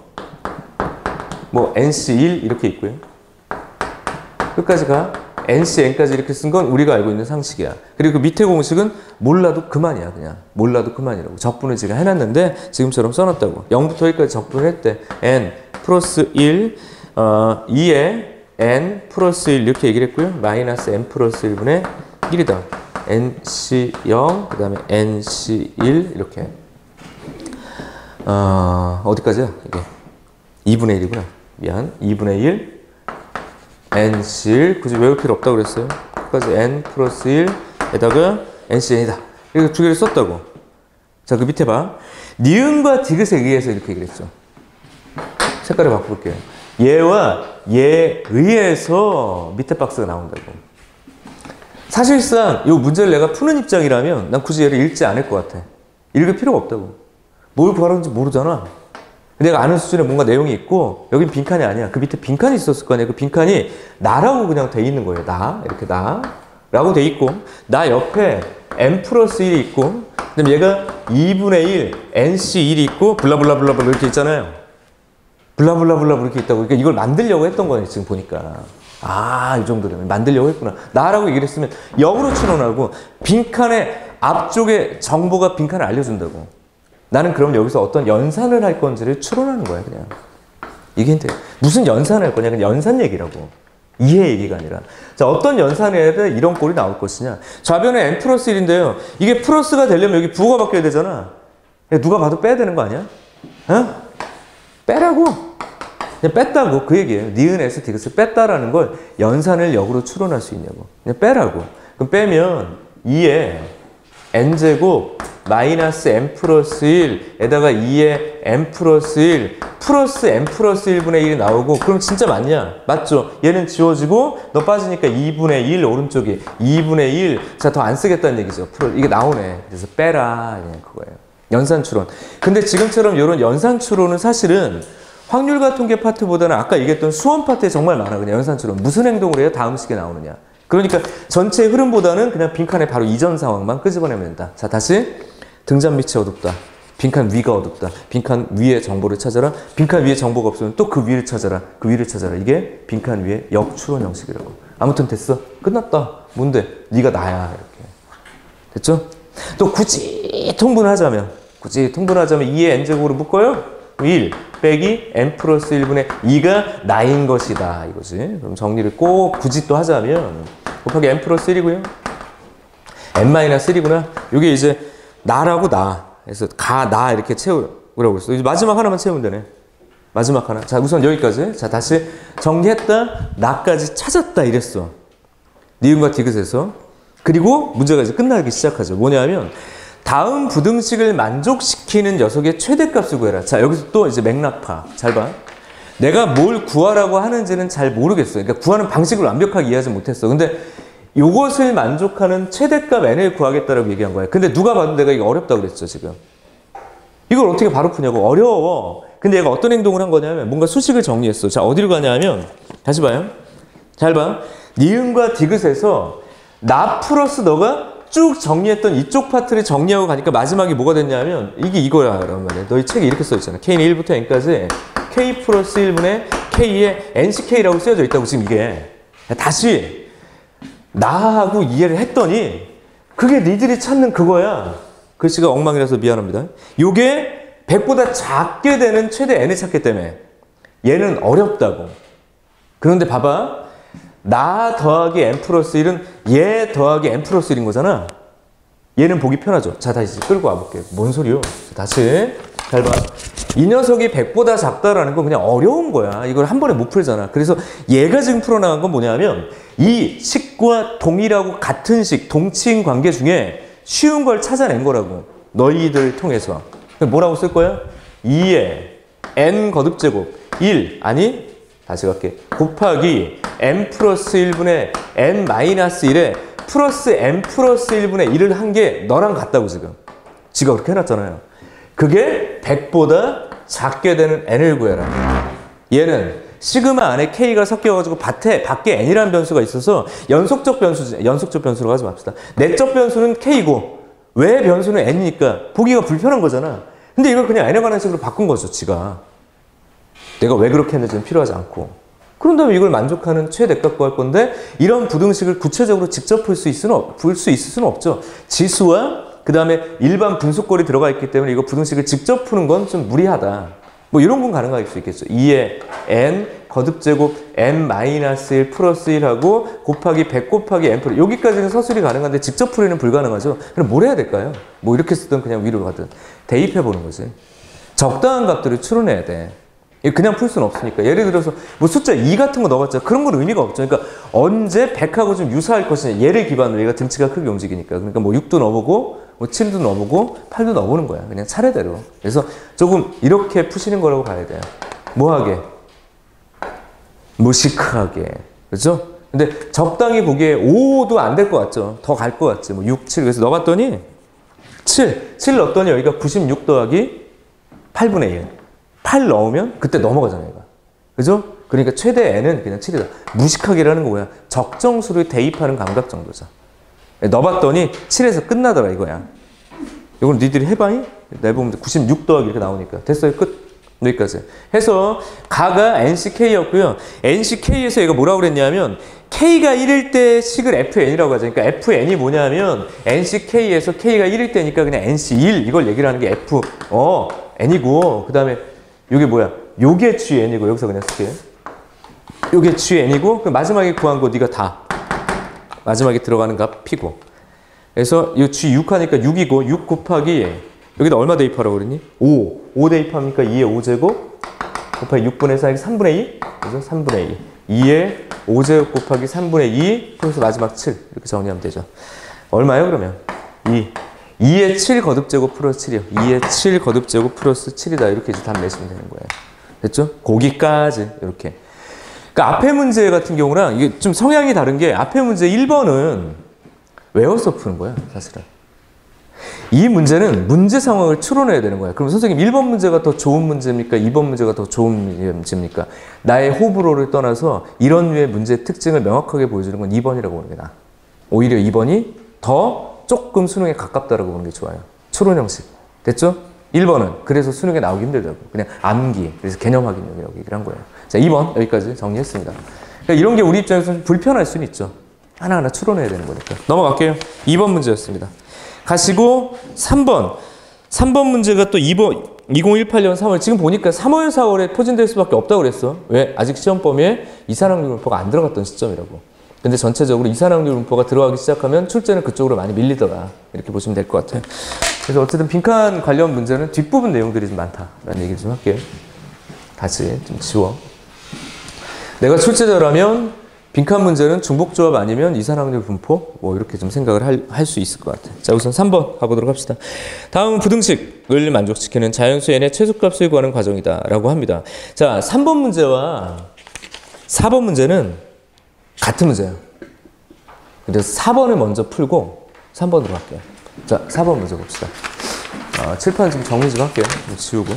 뭐 nc1 이렇게 있고요. 끝까지 가. ncn까지 이렇게 쓴 건 우리가 알고 있는 상식이야. 그리고 그 밑에 공식은 몰라도 그만이야. 그냥 몰라도 그만이라고. 적분을 지가 해놨는데 지금처럼 써놨다고. 0부터 1까지 적분을 했대. n 플러스 1 2에 n 플러스 1 이렇게 얘기를 했고요. 마이너스 n 플러스 1분의 1이다. nc0 그 다음에 nc1 이렇게 어디까지야? 이게 2분의 1이구나. 미안. 2분의 1 nc1 굳이 외울 필요 없다고 그랬어요. 끝까지 n 플러스 1에다가 ncn이다. 이렇게 두 개를 썼다고. 자, 그 밑에 봐. 니은과 디귿에 의해서 이렇게 얘기를 했죠. 색깔을 바꿔볼게요. 얘와 얘에 의해서 밑에 박스가 나온다고. 사실상 이 문제를 내가 푸는 입장이라면 난 굳이 얘를 읽지 않을 것 같아. 읽을 필요가 없다고. 뭘 구하는지 모르잖아. 내가 아는 수준에 뭔가 내용이 있고 여긴 빈칸이 아니야. 그 밑에 빈칸이 있었을 거 아니야. 그 빈칸이 나라고 그냥 돼 있는 거예요. 나 이렇게 나라고 돼 있고 나 옆에 n 플러스 1이 있고 그다음에 얘가 2분의 1 nc1이 있고 블라블라블라블라 이렇게 있잖아요. 블라블라블라 이렇게 있다고. 그러니까 이걸 만들려고 했던 거네. 지금 보니까. 이 정도면 만들려고 했구나. 나라고 얘기를 했으면 역으로 추론하고 빈칸의 앞쪽에 정보가 빈칸을 알려준다고. 나는 그럼 여기서 어떤 연산을 할 건지를 추론하는 거야. 그냥. 이게 힌트. 무슨 연산을 할 거냐. 그냥 연산 얘기라고. 이해 얘기가 아니라. 자, 어떤 연산에 이런 꼴이 나올 것이냐. 좌변에 n 플러스 1인데요. 이게 플러스가 되려면 여기 부호가 바뀌어야 되잖아. 누가 봐도 빼야 되는 거 아니야? 빼라고. 그냥 뺐다고. 그 얘기예요. 니은에서 디귿을 뺐다라는 걸 연산을 역으로 추론할 수 있냐고. 그냥 빼라고. 그럼 빼면 2에 n제곱 마이너스 n 플러스 1에다가 2에 n 플러스 1 플러스 n 플러스 1분의 1이 나오고 그럼 진짜 맞냐? 맞죠? 얘는 지워지고 너 빠지니까 2분의 1 오른쪽이 2분의 1 자, 더 안 쓰겠다는 얘기죠. 이게 나오네. 그래서 빼라. 그냥 그거예요. 연산 추론. 근데 지금처럼 이런 연산 추론은 사실은 확률과 통계 파트보다는 아까 얘기했던 수원 파트에 정말 많아. 그냥 연산 추론. 무슨 행동을 해야 다음 식에 나오느냐. 그러니까 전체 흐름보다는 그냥 빈칸의 바로 이전 상황만 끄집어내면 된다. 자, 다시 등잔 밑이 어둡다. 빈칸 위가 어둡다. 빈칸 위에 정보를 찾아라. 빈칸 위에 정보가 없으면 또 그 위를 찾아라. 그 위를 찾아라. 이게 빈칸 위의 역추론 형식이라고. 아무튼 됐어. 끝났다. 뭔데? 네가 나야. 이렇게. 됐죠? 또 굳이 통분하자면 2의 n제곱으로 묶어요? 1 빼기 n 플러스 1분의 2가 나인 것이다. 이거지. 그럼 정리를 꼭 굳이 또 하자면 곱하기 n 플러스 1이고요. n 마이너스 1이구나. 이게 이제 나라고 나. 그래서 나 이렇게 채우라고 했어. 이제 마지막 하나만 채우면 되네. 마지막 하나. 자, 우선 여기까지. 자, 다시 정리했다. 나까지 찾았다. 이랬어. 니은과 디귿에서. 그리고 문제가 이제 끝나기 시작하죠. 뭐냐면 다음 부등식을 만족시키는 녀석의 최대값을 구해라. 자, 여기서 또 이제 맥락파. 잘 봐. 내가 뭘 구하라고 하는지는 잘 모르겠어. 그러니까 구하는 방식을 완벽하게 이해하지 못했어. 근데 이것을 만족하는 최대값 n을 구하겠다라고 얘기한 거야. 근데 누가 봐도 내가 이거 어렵다고 그랬죠, 지금. 이걸 어떻게 바로 푸냐고. 어려워. 근데 얘가 어떤 행동을 한 거냐면 뭔가 수식을 정리했어. 자, 어디로 가냐면 다시 봐요. 잘 봐. 니은과 디귿에서 나 플러스 너가 쭉 정리했던 이쪽 파트를 정리하고 가니까 마지막에 뭐가 됐냐면 이게 이거야 라는 말이야. 너희 책에 이렇게 써있잖아. K는 1부터 N까지 K 플러스 1분의 K에 NCK라고 쓰여져 있다고 지금 이게. 다시 나하고 이해를 했더니 그게 니들이 찾는 그거야. 글씨가 엉망이라서 미안합니다. 요게 100보다 작게 되는 최대 N을 찾기 때문에 얘는 어렵다고. 그런데 봐봐. 나 더하기 N 플러스 1은 얘 더하기 N 플러스 1인 거잖아. 얘는 보기 편하죠. 자, 다시 끌고 와볼게요. 뭔 소리요? 다시 잘 봐. 이 녀석이 100보다 작다라는 건 그냥 어려운 거야. 이걸 한 번에 못 풀잖아. 그래서 얘가 지금 풀어나간 건 뭐냐면 이 식과 동일하고 같은 식, 동치인 관계 중에 쉬운 걸 찾아낸 거라고. 너희들 통해서. 뭐라고 쓸 거야? 2에 N 거듭제곱 1 아니 다시 갈게. 곱하기 n 플러스 1분의 n 마이너스 1에 플러스 n 플러스 1분의 1을 한 게 너랑 같다고 지금. 지가 그렇게 해놨잖아요. 그게 100보다 작게 되는 n을 구해라. 얘는 시그마 안에 k가 섞여가지고 밖에 n이라는 변수가 있어서 연속적 변수로 하지 맙시다. 내적 변수는 k고 외 변수는 n이니까 보기가 불편한 거잖아. 근데 이걸 그냥 n에 관한 식으로 바꾼 거죠, 지가. 내가 왜 그렇게 했는지는 필요하지 않고. 그런 다음에 이걸 만족하는 최대값 구할 건데 이런 부등식을 구체적으로 직접 풀 수 있을 수는 없죠. 지수와 그 다음에 일반 분수꼴이 들어가 있기 때문에 이거 부등식을 직접 푸는 건 좀 무리하다. 뭐 이런 건 가능할 수 있겠죠. 2에 n 거듭제곱 n-1 플러스 1하고 곱하기 100 곱하기 n 플러스 여기까지는 서술이 가능한데 직접 풀이는 불가능하죠. 그럼 뭘 해야 될까요? 뭐 이렇게 쓰든 그냥 위로 가든 대입해 보는 거지. 적당한 값들을 추론해야 돼. 그냥 풀 수는 없으니까. 예를 들어서 뭐 숫자 2 같은 거 넣어봤자 그런 건 의미가 없죠. 그러니까 언제 100하고 좀 유사할 것이냐. 얘를 기반으로 얘가 등치가 크게 움직이니까. 그러니까 뭐 6도 넣어보고 뭐 7도 넣어보고 8도 넣어보는 거야. 그냥 차례대로. 그래서 조금 이렇게 푸시는 거라고 봐야 돼요. 뭐하게? 무식하게. 그렇죠? 근데 적당히 보기에 5도 안 될 것 같죠. 더 갈 것 같지. 뭐 6, 7. 그래서 넣어봤더니 7 넣었더니 여기가 96 더하기 8분의 1. 8 넣으면 그때 넘어가잖아요. 얘가. 그죠? 그러니까 최대 n은 그냥 7이다. 무식하게라는 거 뭐야? 적정수를 대입하는 감각 정도죠. 넣어봤더니 7에서 끝나더라 이거야. 이건 니들이 해봐잉? 내보면 96 더하기 이렇게 나오니까. 됐어요. 끝. 여기까지. 해서 가가 NCK였고요. NCK에서 얘가 뭐라고 그랬냐면 K가 1일 때 식을 FN이라고 하죠. 그러니까 FN이 뭐냐면 NCK에서 K가 1일 때니까 그냥 NC1 이걸 얘기를 하는 게 N이고 그 다음에 요게 뭐야? 요게 GN이고 여기서 그냥 쓸게. 요게 GN이고 그 마지막에 구한 거 네가 다 마지막에 들어가는 값 P고. 그래서 이 G6 하니까 6이고 6 곱하기 여기다 얼마 대입하라고 그랬니? 5 대입합니까? 2의 5제곱 곱하기 6분의 4이 3분의 2 그죠? 3분의 2 2의 5제곱 곱하기 3분의 2 플러스 마지막 7 이렇게 정리하면 되죠. 얼마예요 그러면? 2의 7 거듭제곱 플러스 7이요. 2의 7 거듭제곱 플러스 7이다. 이렇게 이제 답 내시면 되는 거예요. 됐죠? 거기까지 이렇게. 그러니까 앞에 문제 같은 경우랑 이게 좀 성향이 다른 게 앞에 문제 1번은 외워서 푸는 거야 사실은. 이 문제는 문제 상황을 추론해야 되는 거야. 그럼 선생님 1번 문제가 더 좋은 문제입니까? 2번 문제가 더 좋은 문제입니까? 나의 호불호를 떠나서 이런 류의 문제의 특징을 명확하게 보여주는 건 2번이라고 보는 게 나아. 오히려 2번이 더 조금 수능에 가깝다라고 보는 게 좋아요. 추론 형식. 됐죠? 1번은 그래서 수능에 나오기 힘들다고. 그냥 암기. 그래서 개념 확인력이라고 얘기를 한 거예요. 자, 2번 여기까지 정리했습니다. 그러니까 이런 게 우리 입장에서 좀 불편할 수는 있죠. 하나하나 추론해야 되는 거니까. 넘어갈게요. 2번 문제였습니다. 가시고 3번 문제가 또 2018년 3월 지금 보니까 3월 4월에 포진될 수밖에 없다고 그랬어. 왜? 아직 시험 범위에 이산확률 분포가 안 들어갔던 시점이라고. 근데 전체적으로 이산확률 분포가 들어가기 시작하면 출제는 그쪽으로 많이 밀리더라. 이렇게 보시면 될 것 같아요. 그래서 어쨌든 빈칸 관련 문제는 뒷부분 내용들이 좀 많다라는 얘기를 좀 할게요. 다시 좀 지워. 내가 출제자라면 빈칸 문제는 중복조합 아니면 이산확률 분포 뭐 이렇게 좀 생각을 할 수 있을 것 같아요. 자, 우선 3번 가보도록 합시다. 다음은 부등식을 만족시키는 자연수 n의 최소값을 구하는 과정이다 라고 합니다. 자, 3번 문제와 4번 문제는 같은 문제예요. 그래서 4번을 먼저 풀고 3번으로 갈게요. 자, 4번 문제 봅시다. 칠판 좀 정리 좀 할게요. 좀 지우고.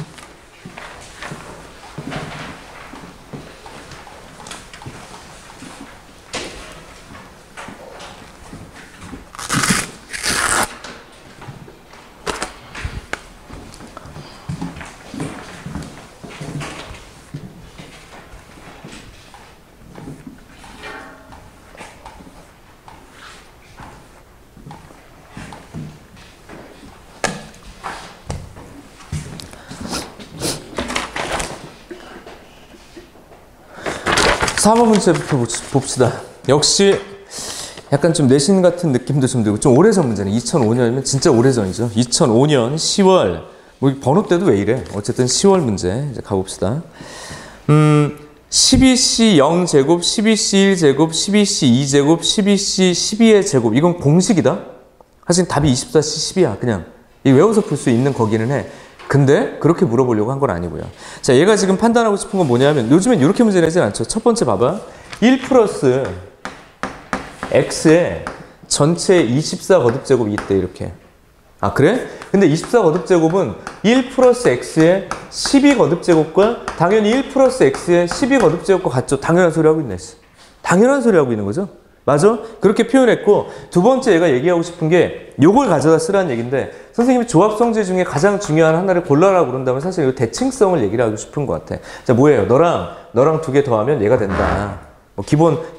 4번 문제부터 봅시다. 역시 약간 좀 내신 같은 느낌도 좀 들고 좀 오래전 문제네. 2005년이면 진짜 오래전이죠. 2005년 10월 뭐 번호때도 왜 이래? 어쨌든 10월 문제 이제 가봅시다. 12C 0제곱, 12C 1제곱, 12C 2제곱, 12C 12의 제곱. 이건 공식이다. 사실 답이 24C 10이야. 그냥 이 외워서 풀 수 있는 거기는 해. 근데 그렇게 물어보려고 한 건 아니고요. 자, 얘가 지금 판단하고 싶은 건 뭐냐면 요즘엔 이렇게 문제 내진 않죠. 첫 번째 봐봐. 1 플러스 x에 전체 24 거듭제곱이 있대. 이렇게. 아, 그래? 근데 24 거듭제곱은 1 플러스 x의 12 거듭제곱과 당연히 1 플러스 x의 12 거듭제곱과 같죠. 당연한 소리 하고 있네. 당연한 소리 하고 있는 거죠. 맞아? 그렇게 표현했고, 두 번째 얘가 얘기하고 싶은 게 요걸 가져다 쓰라는 얘기인데, 선생님이 조합성질 중에 가장 중요한 하나를 골라라고 그런다면 사실 이거 대칭성을 얘기를 하고 싶은 것 같아. 자, 뭐예요? 너랑 두 개 더하면 얘가 된다. 뭐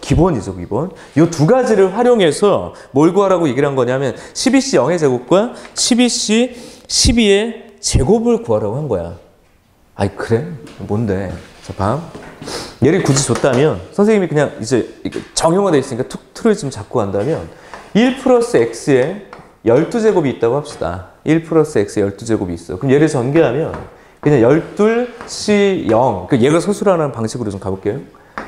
기본이죠, 기본. 요 두 가지를 활용해서 뭘 구하라고 얘기를 한 거냐면 12C 0의 제곱과 12C 12의 제곱을 구하라고 한 거야. 아이, 그래? 뭔데? 자, 봐. 얘를 굳이 줬다면 선생님이 그냥 이제 정형화되어 있으니까 틀을 좀 잡고 간다면 1 플러스 x에 12제곱이 있다고 합시다. 1 플러스 x에 12제곱이 있어. 그럼 얘를 전개하면 그냥 12C0, 그 얘가 서술하는 방식으로 좀 가볼게요.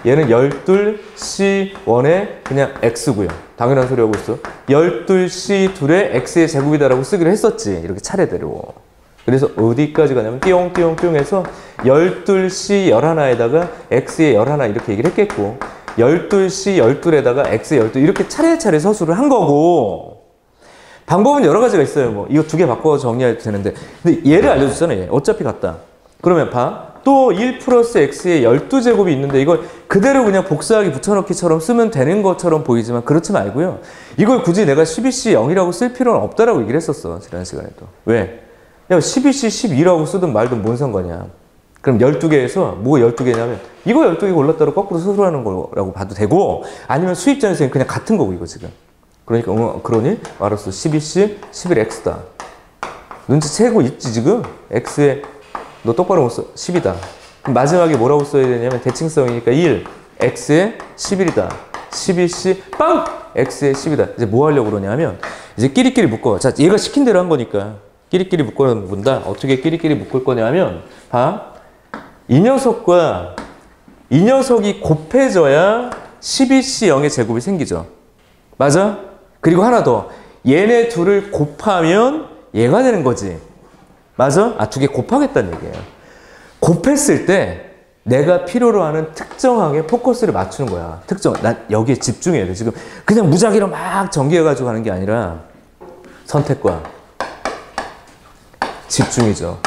얘는 12C1에 그냥 x고요. 당연한 소리 하고 있어. 12C2에 x의 제곱이다라고 쓰기로 했었지. 이렇게 차례대로. 그래서 어디까지 가냐면 띠용띠용띠용 해서 12C 11에다가 x의 11 이렇게 얘기를 했겠고 12C 12에다가 x의 12 이렇게 차례차례 서술을 한 거고 방법은 여러 가지가 있어요. 뭐 이거 두 개 바꿔 정리해도 되는데 근데 얘를 알려줬잖아. 얘. 어차피 같다. 그러면 봐. 또 1 플러스 x의 12제곱이 있는데 이걸 그대로 그냥 복사하기 붙여넣기처럼 쓰면 되는 것처럼 보이지만 그렇지 말고요. 이걸 굳이 내가 12C 0이라고 쓸 필요는 없다라고 얘기를 했었어. 지난 시간에도. 왜? 야, 12C 12라고 쓰든 말든 뭔 상관이야. 그럼 12개에서 뭐가 12개냐면 이거 12개 골랐다고 거꾸로 서술하는 거라고 봐도 되고 아니면 수입자에서는 그냥 같은 거고 이거 지금. 그러니까 그러니 알았어. 12C 11x다. 눈치채고 있지 지금? x에 너 똑바로 못 써. 10이다. 그럼 마지막에 뭐라고 써야 되냐면 대칭성이니까 1 x에 11이다. 12C 빵! x에 10이다. 이제 뭐 하려고 그러냐면 이제 끼리끼리 묶어. 자, 얘가 시킨 대로 한 거니까. 끼리끼리 묶는다. 어떻게 끼리끼리 묶을 거냐면 봐. 이 녀석과 이 녀석이 곱해져야 12C 0의 제곱이 생기죠. 맞아? 그리고 하나 더. 얘네 둘을 곱하면 얘가 되는 거지. 맞아? 아, 두 개 곱하겠다는 얘기예요. 곱했을 때 내가 필요로 하는 특정하게 포커스를 맞추는 거야. 난 여기에 집중해야 돼. 지금 그냥 무작위로 막 전개해가지고 하는 게 아니라 선택과 집중이죠.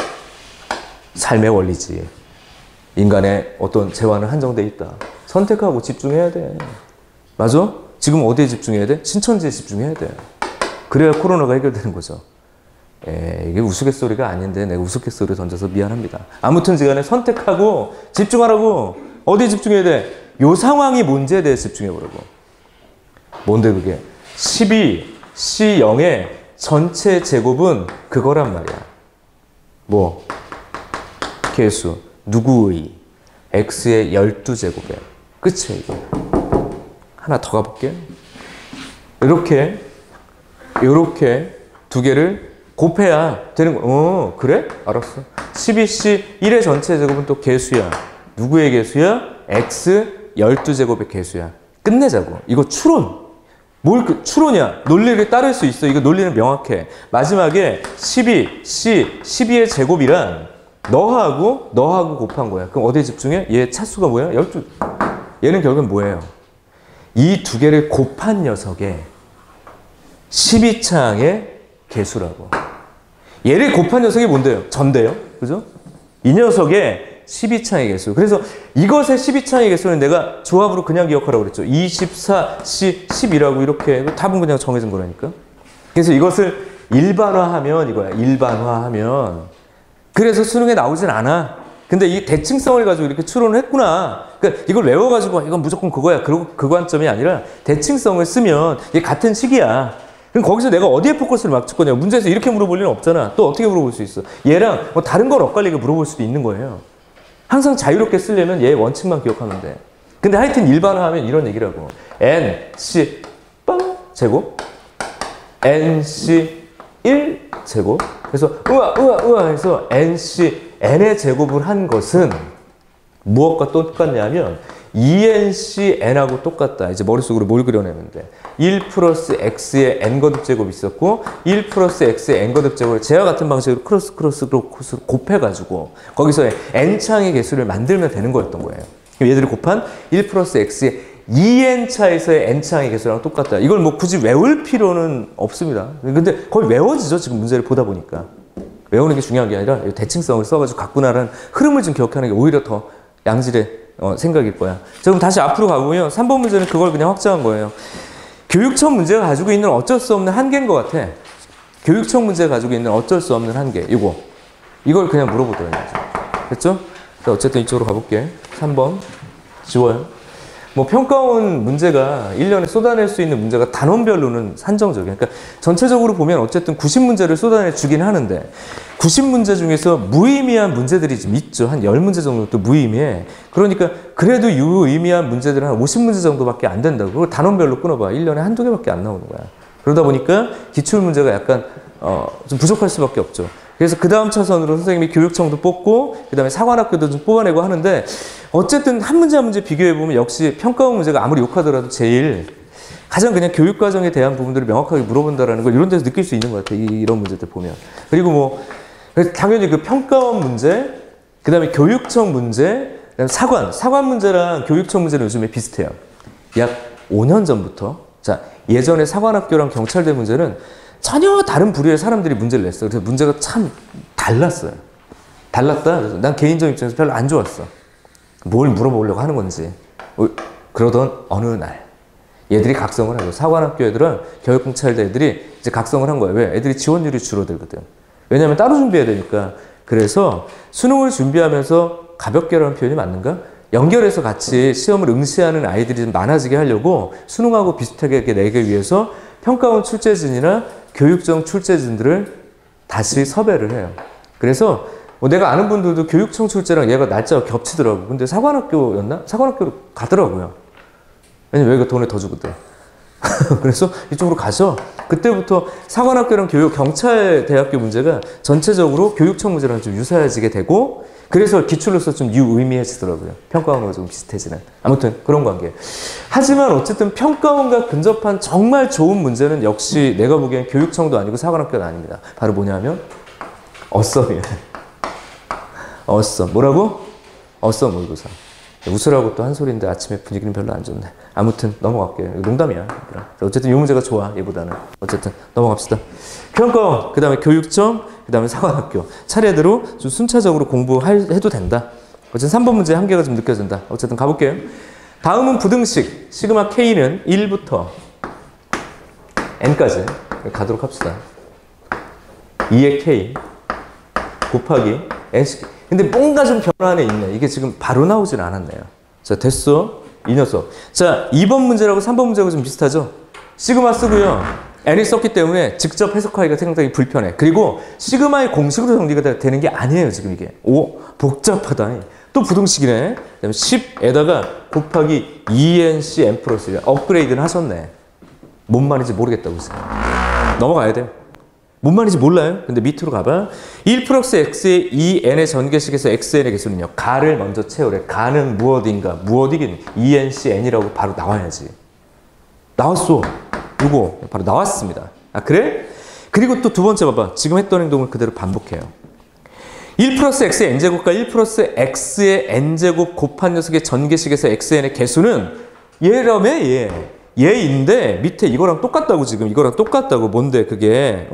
삶의 원리지. 인간의 어떤 재화는 한정돼 있다. 선택하고 집중해야 돼. 맞아? 지금 어디에 집중해야 돼? 신천지에 집중해야 돼. 그래야 코로나가 해결되는 거죠. 이게 우스갯소리가 아닌데 내가 우스갯소리 던져서 미안합니다. 아무튼 시간에 선택하고 집중하라고. 어디에 집중해야 돼? 요 상황이 뭔지에 대해 집중해보라고. 뭔데 그게? 12C0의 전체 제곱은 그거란 말이야. 뭐? 개수. 누구의? x의 12제곱에. 끝이야 이거. 하나 더 가볼게. 이렇게 두 개를 곱해야 되는 거. 그래? 알았어. 12C 1의 전체 제곱은 또 개수야. 누구의 개수야? x 12제곱의 개수야. 끝내자고. 이거 추론. 추론이야. 논리를 따를 수 있어. 이거 논리는 명확해. 마지막에 12C 12의 제곱이란 너하고 곱한 거야. 그럼 어디에 집중해? 얘 차수가 뭐야? 12. 얘는 결국은 뭐예요? 이 두 개를 곱한 녀석의 12창의 개수라고. 얘를 곱한 녀석이 뭔데요? 전데요. 그죠? 이 녀석의 12창의 개수. 그래서 이것의 12창의 개수는 내가 조합으로 그냥 기억하라고 그랬죠. 24C 12라고 이렇게. 답은 그냥 정해진 거라니까. 그래서 이것을 일반화하면 이거야. 일반화하면. 그래서 수능에 나오진 않아. 근데 이 대칭성을 가지고 이렇게 추론을 했구나. 그러니까 이걸 외워가지고 이건 무조건 그거야. 그 관점이 아니라 대칭성을 쓰면 이게 같은 식이야. 그럼 거기서 내가 어디에 포커스를 맞출 거냐. 문제에서 이렇게 물어볼 일은 없잖아. 또 어떻게 물어볼 수 있어? 얘랑 뭐 다른 걸 엇갈리게 물어볼 수도 있는 거예요. 항상 자유롭게 쓰려면 얘의 원칙만 기억하면 돼. 근데 하여튼 일반화하면 이런 얘기라고. nc 빵 제곱 nc 1 제곱. 그래서 우와 해서 nc n의 제곱을 한 것은 무엇과 똑같냐면 2nc n하고 똑같다. 이제 머릿속으로 뭘 그려내면 돼. 1 플러스 x의 n거듭 제곱이 있었고 1 플러스 x의 n거듭 제곱을 제와 같은 방식으로 크로스로 곱해가지고 거기서 n창의 개수를 만들면 되는 거였던 거예요. 얘들이 곱한 1 플러스 x의 2n차에서의 n창의 개수랑 똑같다. 이걸 뭐 굳이 외울 필요는 없습니다. 근데 거의 외워지죠. 지금 문제를 보다 보니까. 외우는 게 중요한 게 아니라 대칭성을 써가지고 갖고나라는 흐름을 좀 기억하는 게 오히려 더 양질의 생각일 거야. 자, 그럼 다시 앞으로 가보면 3번 문제는 그걸 그냥 확장한 거예요. 교육청 문제가 가지고 있는 어쩔 수 없는 한계인 것 같아. 교육청 문제가 가지고 있는 어쩔 수 없는 한계. 이걸 그냥 물어보더라고요. 됐죠? 자, 어쨌든 이쪽으로 가볼게. 3번. 지워요. 뭐 평가원 문제가 1년에 쏟아낼 수 있는 문제가 단원별로는 한정적이에요. 그러니까 전체적으로 보면 어쨌든 90문제를 쏟아내 주긴 하는데 90문제 중에서 무의미한 문제들이 좀 있죠. 한 10문제 정도 무의미해. 그러니까 그래도 유의미한 문제들은 한 50문제 정도밖에 안 된다고. 그걸 단원별로 끊어봐. 1년에 한두 개밖에 안 나오는 거야. 그러다 보니까 기출문제가 약간 좀 부족할 수밖에 없죠. 그래서 그 다음 차선으로 선생님이 교육청도 뽑고 그 다음에 사관학교도 좀 뽑아내고 하는데 어쨌든 한 문제 한 문제 비교해보면 역시 평가원 문제가 아무리 욕하더라도 제일 가장 그냥 교육과정에 대한 부분들을 명확하게 물어본다라는 걸 이런 데서 느낄 수 있는 것 같아요. 이런 문제들 보면. 그리고 뭐 당연히 그 평가원 문제, 그 다음에 교육청 문제, 그다음에 사관 문제랑 교육청 문제는 요즘에 비슷해요. 약 5년 전부터 자 예전에 사관학교랑 경찰대 문제는 전혀 다른 부류의 사람들이 문제를 냈어요. 그래서 문제가 참 달랐어요. 달랐다? 그래서 난 개인적인 입장에서 별로 안 좋았어. 뭘 물어보려고 하는 건지. 그러던 어느 날 얘들이 각성을 하고 사관학교 애들은 교육경찰대 애들이 이제 각성을 한 거예요. 왜? 애들이 지원율이 줄어들거든. 왜냐하면 따로 준비해야 되니까. 그래서 수능을 준비하면서 가볍게라는 표현이 맞는가? 연결해서 같이 시험을 응시하는 아이들이 좀 많아지게 하려고 수능하고 비슷하게 내기 위해서 평가원 출제진이나 교육청 출제진들을 다시 섭외를 해요. 그래서 뭐 내가 아는 분들도 교육청 출제랑 얘가 날짜가 겹치더라고. 근데 사관학교였나? 사관학교로 가더라고요. 왜냐면 여기가 돈을 더 주거든. 그래서 이쪽으로 가서 그때부터 사관학교랑 경찰대학교 문제가 전체적으로 교육청 문제랑 좀 유사해지게 되고 그래서 기출로서 좀 유의미해지더라고요. 평가원과 좀 비슷해지는. 아무튼 그런 관계예요. 하지만 어쨌든 평가원과 근접한 정말 좋은 문제는 역시 내가 보기엔 교육청도 아니고 사관학교도 아닙니다. 바로 뭐냐면 어썸이에요. 어썸. 뭐라고? 어썸 모의고사. 웃으라고 또 한 소리인데 아침에 분위기는 별로 안 좋네. 아무튼 넘어갈게요. 농담이야. 어쨌든 이 문제가 좋아. 얘보다는. 어쨌든 넘어갑시다. 평가원, 그 다음에 교육청, 그 다음에 사관학교. 차례대로 좀 순차적으로 공부해도 된다. 어쨌든 3번 문제 한계가 좀 느껴진다. 어쨌든 가볼게요. 다음은 부등식. 시그마 K는 1부터 N까지 가도록 합시다. 2의 K 곱하기 NC. 근데 뭔가 좀 변환에 있네. 이게 지금 바로 나오진 않았네요. 자, 됐어. 이 녀석. 자, 2번 문제라고 3번 문제하고 좀 비슷하죠? 시그마 쓰고요. n이 썼기 때문에 직접 해석하기가 상당히 불편해. 그리고 시그마의 공식으로 정리가 되는 게 아니에요, 지금 이게. 오, 복잡하다. 또 부등식이네. 그다음에 10에다가 곱하기 2nc n 플러스 1. 업그레이드는 하셨네. 뭔 말인지 모르겠다고 했어요. 넘어가야 돼요. 뭔 말인지 몰라요? 근데 밑으로 가봐. 1 플러스 x의 2n의 전개식에서 xn의 개수는요. 가를 먼저 채우래. 가는 무엇인가? 무엇이긴 2nc n이라고 바로 나와야지. 나왔어. 이거 바로 나왔습니다. 아 그래? 그리고 또 두 번째 봐봐. 지금 했던 행동을 그대로 반복해요. 1 플러스 x의 n제곱과 1 플러스 x의 n제곱 곱한 녀석의 전개식에서 xn의 개수는 얘라며 얘인데 밑에 이거랑 똑같다고 지금 이거랑 똑같다고. 뭔데 그게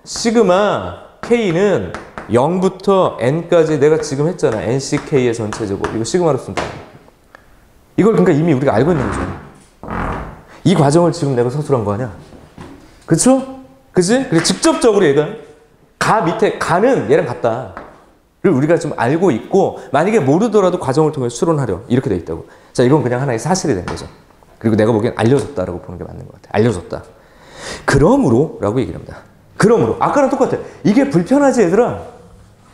시그마 k는 0부터 n까지 내가 지금 했잖아. nck의 전체 제곱. 이거 시그마로 쓴다. 이걸 그러니까 이미 우리가 알고 있는 거죠. 이 과정을 지금 내가 서술한 거 아니야? 그쵸? 그치? 그래 직접적으로 얘가 가 밑에 가는 얘랑 같다. 를 우리가 좀 알고 있고 만약에 모르더라도 과정을 통해 추론하려 이렇게 돼 있다고. 자 이건 그냥 하나의 사실이 된 거죠. 그리고 내가 보기엔 알려줬다라고 보는 게 맞는 것 같아. 알려줬다. 그러므로 라고 얘기를 합니다. 그러므로 아까랑 똑같아. 이게 불편하지 얘들아?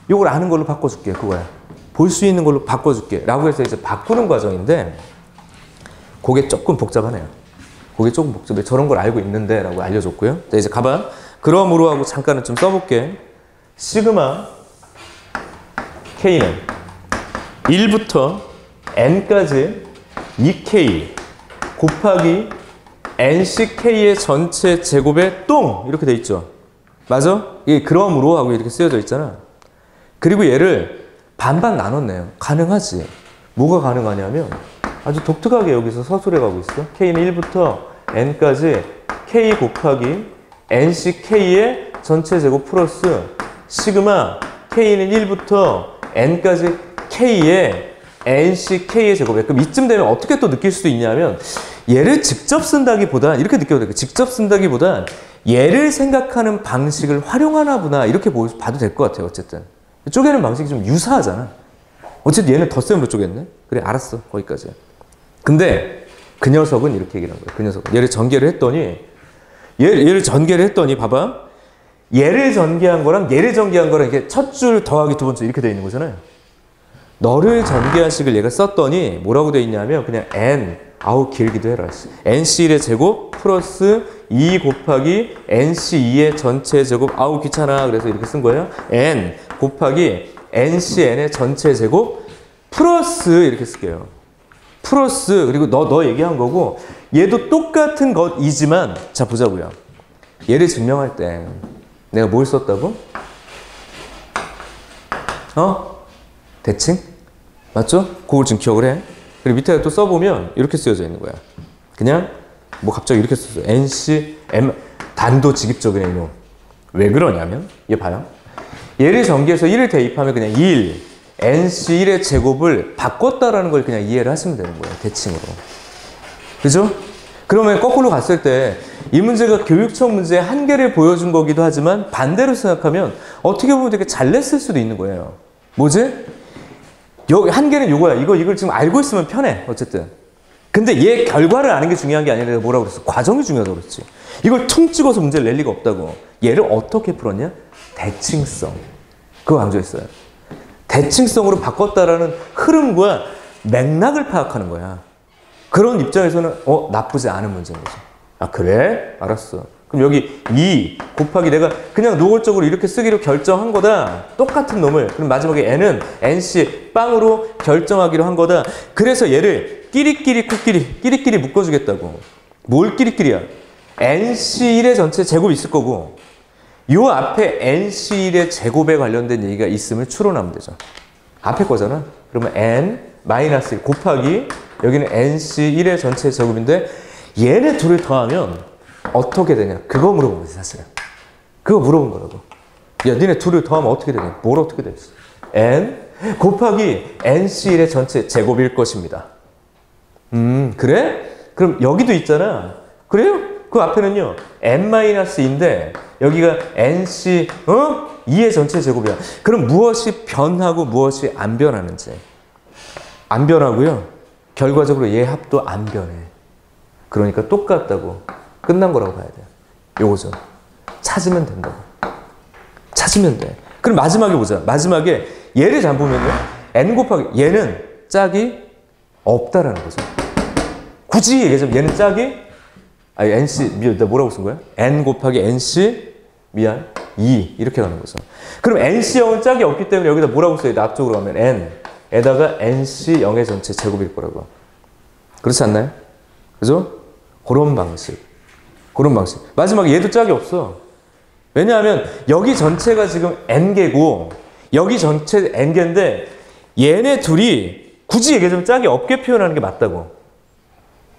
이걸 아는 걸로 바꿔줄게. 그거야. 볼 수 있는 걸로 바꿔줄게. 라고 해서 이제 바꾸는 과정인데 그게 조금 복잡하네요. 그게 조금 복잡해. 저런 걸 알고 있는데 라고 알려줬고요. 자, 이제 가봐. 그러므로 하고 잠깐은 좀 써볼게. 시그마 K는 1부터 N까지 2K 곱하기 NCK의 전체 제곱에 똥! 이렇게 돼 있죠. 맞아? 이게 그러므로 하고 이렇게 쓰여져 있잖아. 그리고 얘를 반반 나눴네요. 가능하지. 뭐가 가능하냐면 아주 독특하게 여기서 서술해 가고 있어. K는 1부터 N까지 K 곱하기 NCK의 전체 제곱 플러스 시그마 K는 1부터 N까지 K의 NCK의 제곱에. 그럼 이쯤 되면 어떻게 또 느낄 수도 있냐면 얘를 직접 쓴다기보단 이렇게 느껴도 돼. 직접 쓴다기보단 얘를 생각하는 방식을 활용하나 보나 이렇게 봐도 될 것 같아요. 어쨌든 쪼개는 방식이 좀 유사하잖아. 어쨌든 얘는 덧셈으로 쪼갰네. 그래 알았어 거기까지. 근데 그 녀석은 이렇게 얘기를 한 거야. 그 녀석은 얘를 전개를 했더니 얘를 전개를 했더니 봐봐. 얘를 전개한 거랑 얘를 전개한 거랑 이게 첫 줄 더하기 두 번째 이렇게 되어 있는 거잖아요. 너를 전개한 식을 얘가 썼더니 뭐라고 되어 있냐면 그냥 n 아우 길기도 해라. NC1의 제곱 플러스 2 곱하기 NC2의 전체 제곱 아우 귀찮아. 그래서 이렇게 쓴 거예요. n 곱하기 NCN의 전체 제곱 플러스 이렇게 쓸게요. 플러스 그리고 너 얘기한 거고 얘도 똑같은 것이지만 자 보자고요. 얘를 증명할 때 내가 뭘 썼다고? 대칭? 맞죠? 그걸 좀 기억을 해. 그리고 밑에 또 써보면 이렇게 쓰여져 있는 거야. 그냥 뭐 갑자기 이렇게 썼어. NC, M, 단도직입적인 이놈. 왜 그러냐면 얘 봐요. 얘를 전개해서 1을 대입하면 그냥 1, NC1의 제곱을 바꿨다라는 걸 그냥 이해를 하시면 되는 거예요. 대칭으로. 그죠? 그러면 거꾸로 갔을 때 이 문제가 교육청 문제의 한계를 보여준 거기도 하지만 반대로 생각하면 어떻게 보면 되게 잘 냈을 수도 있는 거예요. 뭐지? 여기 한계는 요거야. 이걸 지금 알고 있으면 편해. 어쨌든. 근데 얘 결과를 아는 게 중요한 게 아니라 뭐라고 그랬어? 과정이 중요하다고 그랬지. 이걸 퉁 찍어서 문제를 낼 리가 없다고. 얘를 어떻게 풀었냐? 대칭성. 그거 강조했어요. 대칭성으로 바꿨다라는 흐름과 맥락을 파악하는 거야. 그런 입장에서는 나쁘지 않은 문제인 거죠. 아 그래? 알았어. 그럼 여기 2 곱하기 내가 그냥 노골적으로 이렇게 쓰기로 결정한 거다. 똑같은 놈을. 그럼 마지막에 n은 nc 빵으로 결정하기로 한 거다. 그래서 얘를 끼리끼리 묶어주겠다고. 뭘 끼리끼리야? nc1의 전체 제곱이 있을 거고 요 앞에 nc1의 제곱에 관련된 얘기가 있으면 추론하면 되죠. 앞에 거잖아. 그러면 n-1 곱하기 여기는 nc1의 전체 제곱인데 얘네 둘을 더하면 어떻게 되냐? 그거 물어본 거지 사실은. 그거 물어본 거라고. 야 니네 둘을 더하면 어떻게 되냐? 뭘 어떻게 되겠어? n 곱하기 nc1의 전체 제곱일 것입니다. 그래? 그럼 여기도 있잖아. 그래요? 그 앞에는요 n-2인데 여기가 nc 2의 전체 제곱이야. 그럼 무엇이 변하고 무엇이 안 변하는지. 안 변하고요. 결과적으로 얘 합도 안 변해. 그러니까 똑같다고. 끝난 거라고 봐야 돼요. 요거죠. 찾으면 된다고. 찾으면 돼. 그럼 마지막에 보자. 마지막에 얘를 잘 보면요. n 곱하기 얘는 짝이 없다라는 거죠. 굳이 얘기하자면 얘는 짝이 nc 내가 뭐라고 쓴 거야? n 곱하기 nc 2 이렇게 가는 거죠. 그럼 nc0은 짝이 없기 때문에 여기다 뭐라고 써야 돼? 앞쪽으로 가면 n에다가 nc0의 전체 제곱일 거라고. 그렇지 않나요? 그죠? 그런 방식. 마지막에 얘도 짝이 없어. 왜냐하면 여기 전체가 지금 n개고 여기 전체 n개인데 얘네 둘이 굳이 얘기하자면 짝이 없게 표현하는 게 맞다고.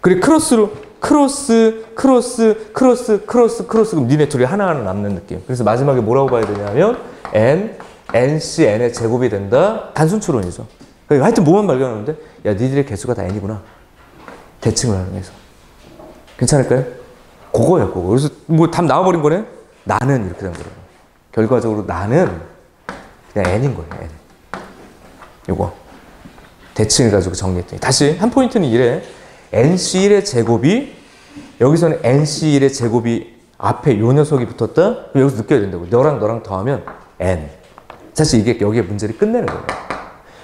그리고 크로스로 크로스 그럼 니네 둘이 하나하나 남는 느낌. 그래서 마지막에 뭐라고 봐야 되냐면 nCn의 제곱이 된다. 단순 추론이죠. 그러니까 하여튼 뭐만 발견하는데 야 니들의 개수가 다 n이구나. 대칭을 활용해서. 괜찮을까요? 그거야 그거. 그래서 뭐 답 나와버린 거네? 나는 이렇게 된 거예요. 결과적으로 나는 그냥 n인 거예요. n. 요거. 대칭을 가지고 정리했더니 다시 한 포인트는 이래. nc1의 제곱이 여기서는 nc1의 제곱이 앞에 요 녀석이 붙었다? 그럼 여기서 느껴야 된다고. 너랑 더하면 n. 사실 이게 여기에 문제를 끝내는 거예요.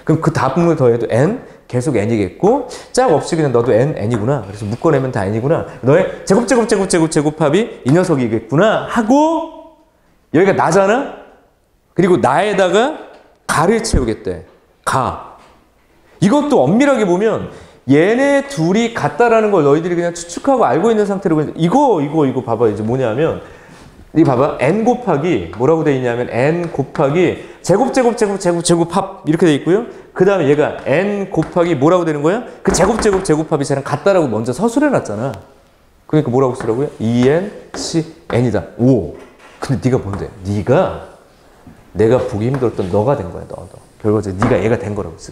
그럼 그 답을 더해도 n 계속 n이겠고 짝 없이 그냥 너도 n이구나. 그래서 묶어내면 다 n이구나. 너의 제곱합이 이 녀석이겠구나 하고 여기가 나잖아? 그리고 나에다가 가를 채우겠대. 가. 이것도 엄밀하게 보면 얘네 둘이 같다라는 걸 너희들이 그냥 추측하고 알고 있는 상태로 이거 봐봐. 이제 뭐냐면 이 봐봐. n 곱하기 뭐라고 돼 있냐면 n 곱하기 제곱합 이렇게 돼 있고요. 그 다음에 얘가 n 곱하기 뭐라고 되는 거야? 그 제곱합이 쟤랑 같다라고 먼저 서술해 놨잖아. 그러니까 뭐라고 쓰라고요? 2n, c, n이다. 오. 근데 네가 뭔데? 네가 내가 보기 힘들었던 너가 된 거야. 너. 결과적으로 네가 얘가 된 거라고 쓰.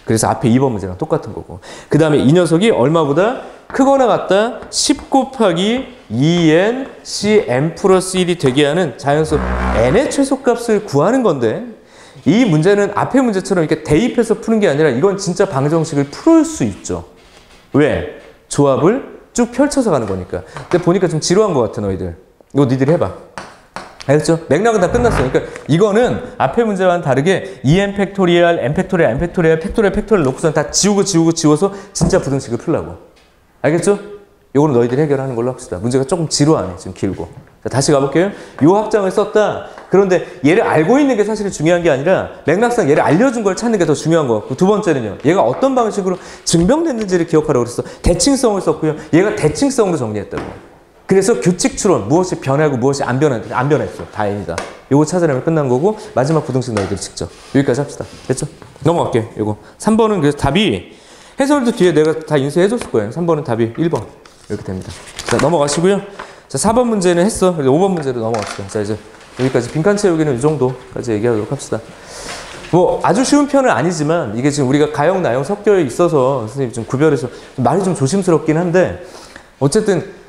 그래서 앞에 2번 문제랑 똑같은 거고. 그 다음에 이 녀석이 얼마보다 크거나 같다? 10 곱하기 2n cn 플러스 1이 되게 하는 자연수 n의 최소값을 구하는 건데 이 문제는 앞의 문제처럼 이렇게 대입해서 푸는 게 아니라 이건 진짜 방정식을 풀 수 있죠. 왜? 조합을 쭉 펼쳐서 가는 거니까. 근데 보니까 좀 지루한 것 같아 너희들. 이거 니들이 해봐. 알겠죠? 맥락은 다 끝났어. 그러니까 이거는 앞의 문제와는 다르게 2n 팩토리얼, n 팩토리얼, n 팩토리얼, 팩토리얼 놓고선 다 지워서 진짜 부등식을 풀라고. 알겠죠? 요거는 너희들이 해결하는 걸로 합시다. 문제가 조금 지루하네. 지금 길고. 자, 다시 가볼게요. 요 합장을 썼다. 그런데 얘를 알고 있는 게 사실 중요한 게 아니라 맥락상 얘를 알려준 걸 찾는 게 더 중요한 것 같고 두 번째는요. 얘가 어떤 방식으로 증명됐는지를 기억하라고 그랬어. 대칭성을 썼고요. 얘가 대칭성으로 정리했다고. 그래서 규칙 추론, 무엇이 변하고 무엇이 안 변했어. 다행이다. 요거 찾아내면 끝난 거고, 마지막 부등식 너희들 직접. 여기까지 합시다. 됐죠? 넘어갈게요. 요거. 3번은 그래서 답이, 해설도 뒤에 내가 다 인수해줬을 거예요. 3번은 답이 1번. 이렇게 됩니다. 자, 넘어가시고요. 자, 4번 문제는 했어. 그래서 5번 문제로 넘어갑시다. 자, 이제 여기까지 빈칸 채우기는 이 정도까지 얘기하도록 합시다. 뭐, 아주 쉬운 편은 아니지만, 이게 지금 우리가 가형, 나형 섞여 있어서, 선생님이 좀 구별해서, 말이 좀 조심스럽긴 한데, 어쨌든,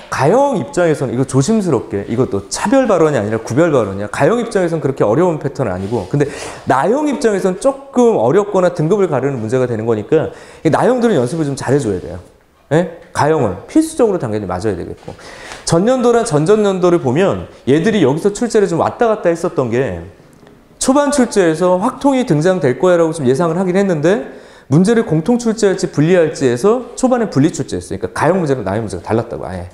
가형 입장에서는 이거 조심스럽게 이것도 차별 발언이 아니라 구별 발언이야. 가형 입장에서는 그렇게 어려운 패턴은 아니고 근데 나형 입장에서는 조금 어렵거나 등급을 가르는 문제가 되는 거니까 나형들은 연습을 좀 잘해줘야 돼요. 예? 가형은 필수적으로 당연히 맞아야 되겠고 전년도랑 전전년도를 보면 얘들이 여기서 출제를 좀 왔다 갔다 했었던 게 초반 출제에서 확통이 등장될 거야 라고 좀 예상을 하긴 했는데 문제를 공통 출제할지 분리할지 해서 초반에 분리 출제했어요. 그러니까 가형 문제랑 나형 문제가 달랐다고 아예.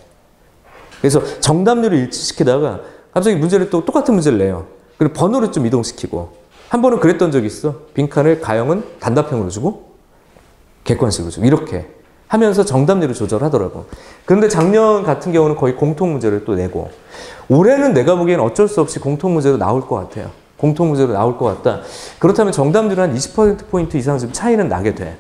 그래서 정답률을 일치시키다가 갑자기 문제를 또 똑같은 문제를 내요. 그리고 번호를 좀 이동시키고 한 번은 그랬던 적이 있어. 빈칸을 가형은 단답형으로 주고 객관식으로 주고 이렇게 하면서 정답률을 조절하더라고. 그런데 작년 같은 경우는 거의 공통 문제를 또 내고 올해는 내가 보기엔 어쩔 수 없이 공통 문제로 나올 것 같아요. 공통 문제로 나올 것 같다. 그렇다면 정답률은 한 20% 이상 좀 차이는 나게 돼.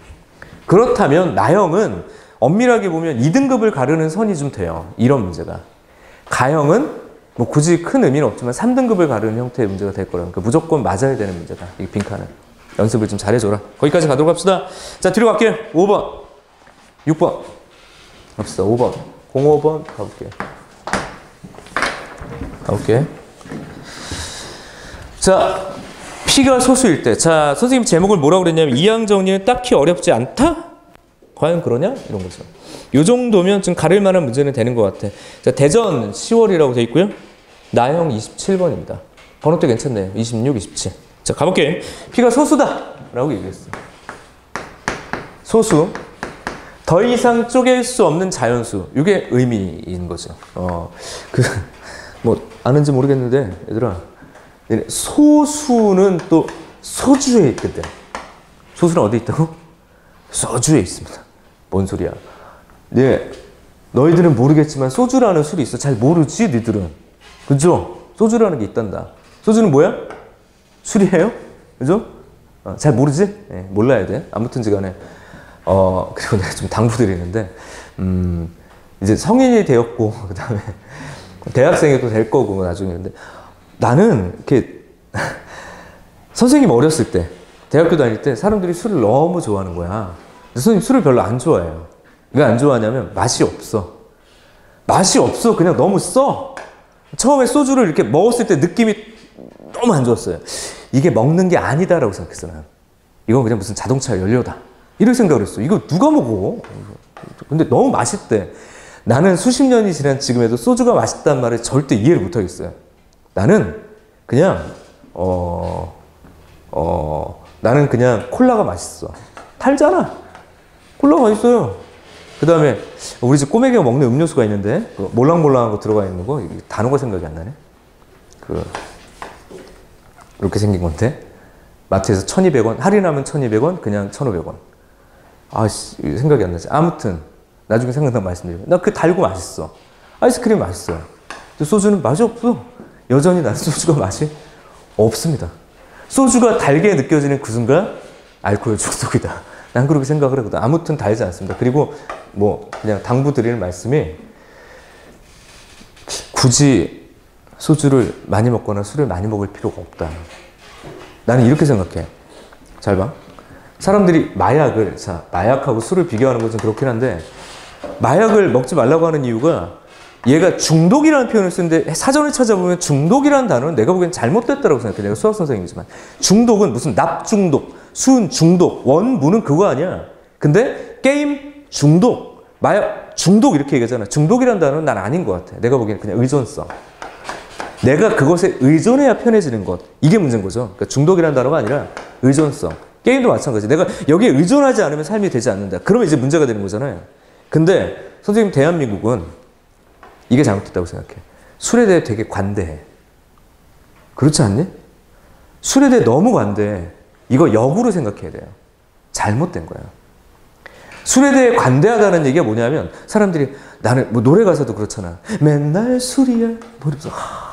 그렇다면 나형은 엄밀하게 보면 2등급을 가르는 선이 좀 돼요. 이런 문제가. 가형은 뭐 굳이 큰 의미는 없지만 3등급을 가르는 형태의 문제가 될 거라니까 그러니까 무조건 맞아야 되는 문제다. 이 빈칸은. 연습을 좀 잘해줘라. 거기까지 가도록 합시다. 자, 뒤로 갈게요. 5번. 6번. 갑시다. 5번. 05번 가볼게요. 자, P가 소수일 때. 자, 선생님 제목을 뭐라고 그랬냐면 이항 정리는 딱히 어렵지 않다? 과연 그러냐? 이런 거죠. 요 정도면 좀 가릴 만한 문제는 되는 것 같아. 자, 대전 10월이라고 돼 있고요. 나형 27번입니다. 번호도 괜찮네요. 26, 27. 자, 가볼게요. P가 소수다! 라고 얘기했어. 소수. 더 이상 쪼갤 수 없는 자연수. 이게 의미인 거죠. 아는지 모르겠는데, 얘들아. 소수는 또 소주에 있거든. 소수는 어디 있다고? 소주에 있습니다. 뭔 소리야? 네, 너희들은 모르겠지만 소주라는 술이 있어. 잘 모르지, 너희들은. 그죠? 소주라는 게 있단다. 소주는 뭐야? 술이에요? 그죠? 잘 모르지? 네, 몰라야 돼. 아무튼지 간에. 그리고 내가 좀 당부드리는데, 이제 성인이 되었고, 그 다음에 대학생이 또 될 거고, 나중에. 근데 나는 이렇게 선생님 어렸을 때 대학교 다닐 때 사람들이 술을 너무 좋아하는 거야. 선생님 술을 별로 안 좋아해요. 왜 안 좋아하냐면 맛이 없어. 그냥 너무 써. 처음에 소주를 이렇게 먹었을 때 느낌이 너무 안 좋았어요. 이게 먹는 게 아니다라고 생각했어. 난 이건 그냥 무슨 자동차 연료다 이런 생각을 했어. 이거 누가 먹어? 근데 너무 맛있대. 나는 수십 년이 지난 지금에도 소주가 맛있다는 말을 절대 이해를 못 하겠어요. 나는 그냥 나는 그냥 콜라가 맛있어. 달잖아. 콜라가 맛있어요. 그 다음에 우리 집 꼬맹이가 먹는 음료수가 있는데 그 몰랑몰랑한 거 들어가 있는 거 단어가 생각이 안 나네. 이렇게 생긴 건데 마트에서 1,200원 할인하면 1,200원 그냥 1,500원. 생각이 안 나지. 아무튼 나중에 생각나면 말씀드릴게요. 나 그 달고 맛있어. 아이스크림 맛있어요. 근데 소주는 맛이 없어. 여전히 나는 소주가 맛이 없습니다. 소주가 달게 느껴지는 그 순간 알코올 중독이다. 난 그렇게 생각을 하거든. 아무튼 달지 않습니다. 그리고 뭐 그냥 당부드리는 말씀이 굳이 소주를 많이 먹거나 술을 많이 먹을 필요가 없다. 나는 이렇게 생각해. 잘 봐. 사람들이 마약하고 술을 비교하는 것은 그렇긴 한데 마약을 먹지 말라고 하는 이유가 얘가 중독이라는 표현을 쓰는데 사전을 찾아보면 중독이라는 단어는 내가 보기엔 잘못됐다고 생각해. 내가 수학 선생님이지만 중독은 무슨 납중독, 수은 중독, 원무는 그거 아니야. 근데 게임 중독, 마약 중독 이렇게 얘기하잖아. 중독이라는 단어는 난 아닌 것 같아. 내가 보기엔 그냥 의존성. 내가 그것에 의존해야 편해지는 것. 이게 문제인 거죠. 그러니까 중독이라는 단어가 아니라 의존성. 게임도 마찬가지. 내가 여기에 의존하지 않으면 삶이 되지 않는다. 그러면 이제 문제가 되는 거잖아요. 근데 선생님 대한민국은 이게 잘못됐다고 생각해. 술에 대해 되게 관대해. 그렇지 않니? 술에 대해 너무 관대해. 이거 역으로 생각해야 돼요. 잘못된 거야. 술에 대해 관대하다는 얘기가 뭐냐면 사람들이 나는 뭐 노래 가사도 그렇잖아. 맨날 술이야. 뭐 이러면서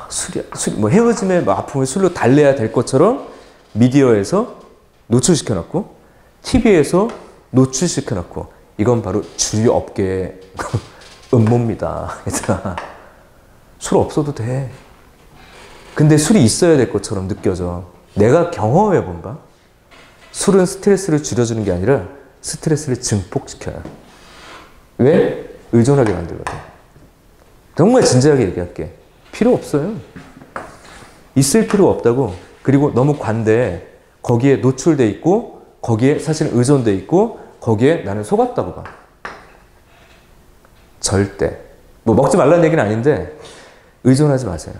술이야. 뭐 헤어짐에 뭐 아픔을 술로 달래야 될 것처럼 미디어에서 노출시켜놨고 TV에서 노출시켜놨고 이건 바로 주류 업계의 음모입니다. 얘들아. 술 없어도 돼. 근데 술이 있어야 될 것처럼 느껴져. 내가 경험해 본 바 술은 스트레스를 줄여주는 게 아니라 스트레스를 증폭시켜요. 왜? 의존하게 만들거든. 정말 진지하게 얘기할게. 필요 없어요. 있을 필요 없다고. 그리고 너무 관대해. 거기에 노출돼 있고 거기에 사실 의존돼 있고 거기에 나는 속았다고 봐. 절대. 뭐 먹지 말라는 얘기는 아닌데 의존하지 마세요.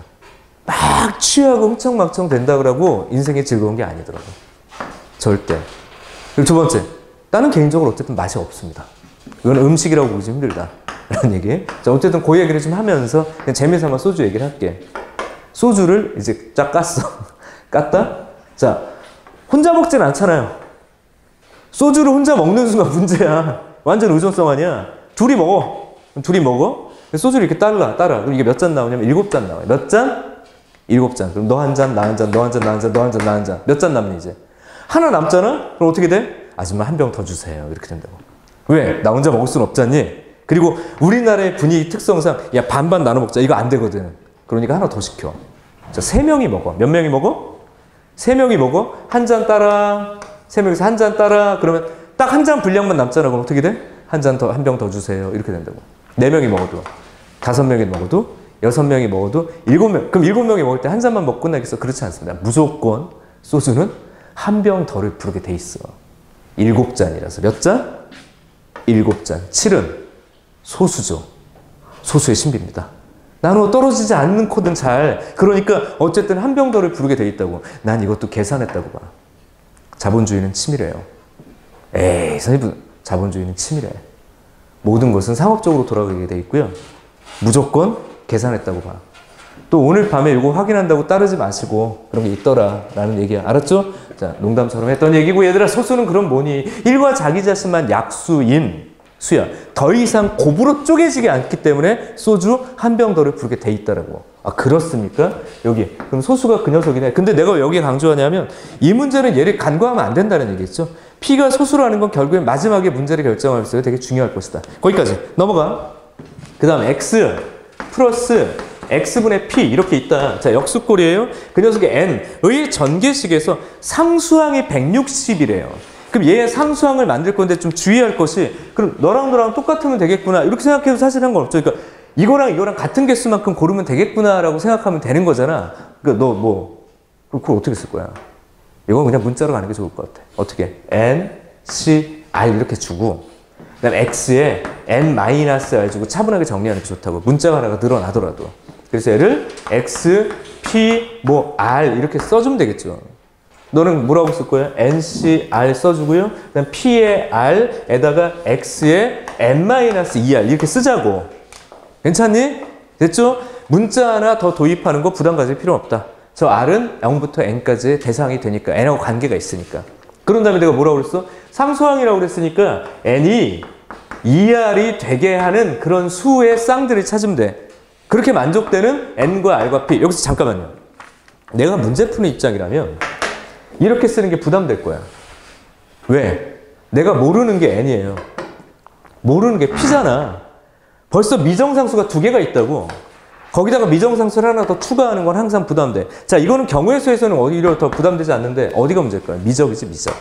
막 취하고 흥청망청 된다 그러고 인생이 즐거운 게 아니더라고. 절대. 그리고 두 번째. 나는 개인적으로 어쨌든 맛이 없습니다. 이건 음식이라고 보기 좀 힘들다. 라는 얘기. 자, 어쨌든 그 얘기를 좀 하면서 그냥 재미삼아 소주 얘기를 할게. 소주를 이제 쫙 깠어. 깠다? 자, 혼자 먹진 않잖아요. 소주를 혼자 먹는 순간 문제야. 완전 의존성 아니야. 둘이 먹어. 소주를 이렇게 따라. 그럼 이게 몇 잔 나오냐면 7잔 나와요. 몇 잔? 7잔. 그럼 너 한 잔, 나 한 잔, 너 한 잔, 나 한 잔, 너 한 잔, 나 한 잔. 몇 잔 남니 이제? 하나 남잖아? 그럼 어떻게 돼? 아줌마 한 병 더 주세요. 이렇게 된다고. 왜? 나 혼자 먹을 순 없잖니? 그리고 우리나라의 분위기 특성상 야 반반 나눠 먹자. 이거 안 되거든. 그러니까 하나 더 시켜. 자, 3명이 먹어. 몇 명이 먹어? 3명이 먹어. 한 잔 따라. 3명이서 한 잔 따라. 그러면 딱 한 잔 분량만 남잖아. 그럼 어떻게 돼? 한 잔 더, 한 병 더 주세요. 이렇게 된다고. 4명이 먹어도, 5명이 먹어도, 6명이 먹어도, 7명. 그럼 7명이 먹을 때 한 잔만 먹고 끝나겠어? 그렇지 않습니다. 무조건 소주는 한 병 더를 부르게 돼 있어. 7잔이라서. 몇 잔? 7잔. 7은 소수죠. 소수의 신비입니다. 나눠 떨어지지 않는 코드는 잘. 그러니까 어쨌든 한 병 더를 부르게 돼 있다고. 난 이것도 계산했다고 봐. 자본주의는 치밀해요. 에이, 선생님, 자본주의는 치밀해. 모든 것은 상업적으로 돌아가게 돼 있고요. 무조건 계산했다고 봐. 또 오늘 밤에 이거 확인한다고 따르지 마시고 그런 게 있더라 라는 얘기야. 알았죠? 자, 농담처럼 했던 얘기고 얘들아 소수는 그럼 뭐니? 일과 자기 자신만 약수인 수야. 더 이상 고부로 쪼개지지 않기 때문에 소주 한 병 더를 부르게 돼 있다라고. 아, 그렇습니까? 여기. 그럼 소수가 그 녀석이네. 근데 내가 왜 여기 강조하냐면 이 문제는 얘를 간과하면 안 된다는 얘기겠죠. P가 소수라는 건 결국엔 마지막에 문제를 결정할 때 되게 중요할 것이다. 거기까지 넘어가. 그 다음 X 플러스 X분의 P 이렇게 있다. 자, 역수꼴이에요. 그 녀석의 N의 전개식에서 상수항이 160이래요. 그럼 얘의 상수항을 만들 건데 좀 주의할 것이 그럼 너랑 너랑 똑같으면 되겠구나 이렇게 생각해도 사실 상관없죠. 그러니까 이거랑 같은 개수만큼 고르면 되겠구나라고 생각하면 되는 거잖아. 그러니까 너 뭐 그걸 어떻게 쓸 거야? 이건 그냥 문자로 가는 게 좋을 것 같아. 어떻게? N, C, R 이렇게 주고 그다음 X에 N-R 주고 차분하게 정리하는 게 좋다고. 문자가 하나가 늘어나더라도. 그래서 얘를 X, P, 뭐 R 이렇게 써주면 되겠죠. 너는 뭐라고 쓸 거야? NCR 써주고요. 그다음 P의 R에다가 X의 N-2R 이렇게 쓰자고. 괜찮니? 됐죠? 문자 하나 더 도입하는 거 부담 가질 필요 없다. 저 R은 0부터 N까지의 대상이 되니까 N하고 관계가 있으니까. 그런 다음에 내가 뭐라고 그랬어? 상수항이라고 그랬으니까 N이 ER이 되게 하는 그런 수의 쌍들을 찾으면 돼. 그렇게 만족되는 N과 R과 P. 여기서 잠깐만요. 내가 문제 푸는 입장이라면 이렇게 쓰는 게 부담될 거야. 왜? 내가 모르는 게 N이에요. 모르는 게 P잖아. 벌써 미정상수가 2개가 있다고. 거기다가 미정상수를 하나 더 추가하는 건 항상 부담돼. 자, 이거는 경우의 수에서는 오히려 더 부담되지 않는데 어디가 문제일까요? 미적이지, 미적.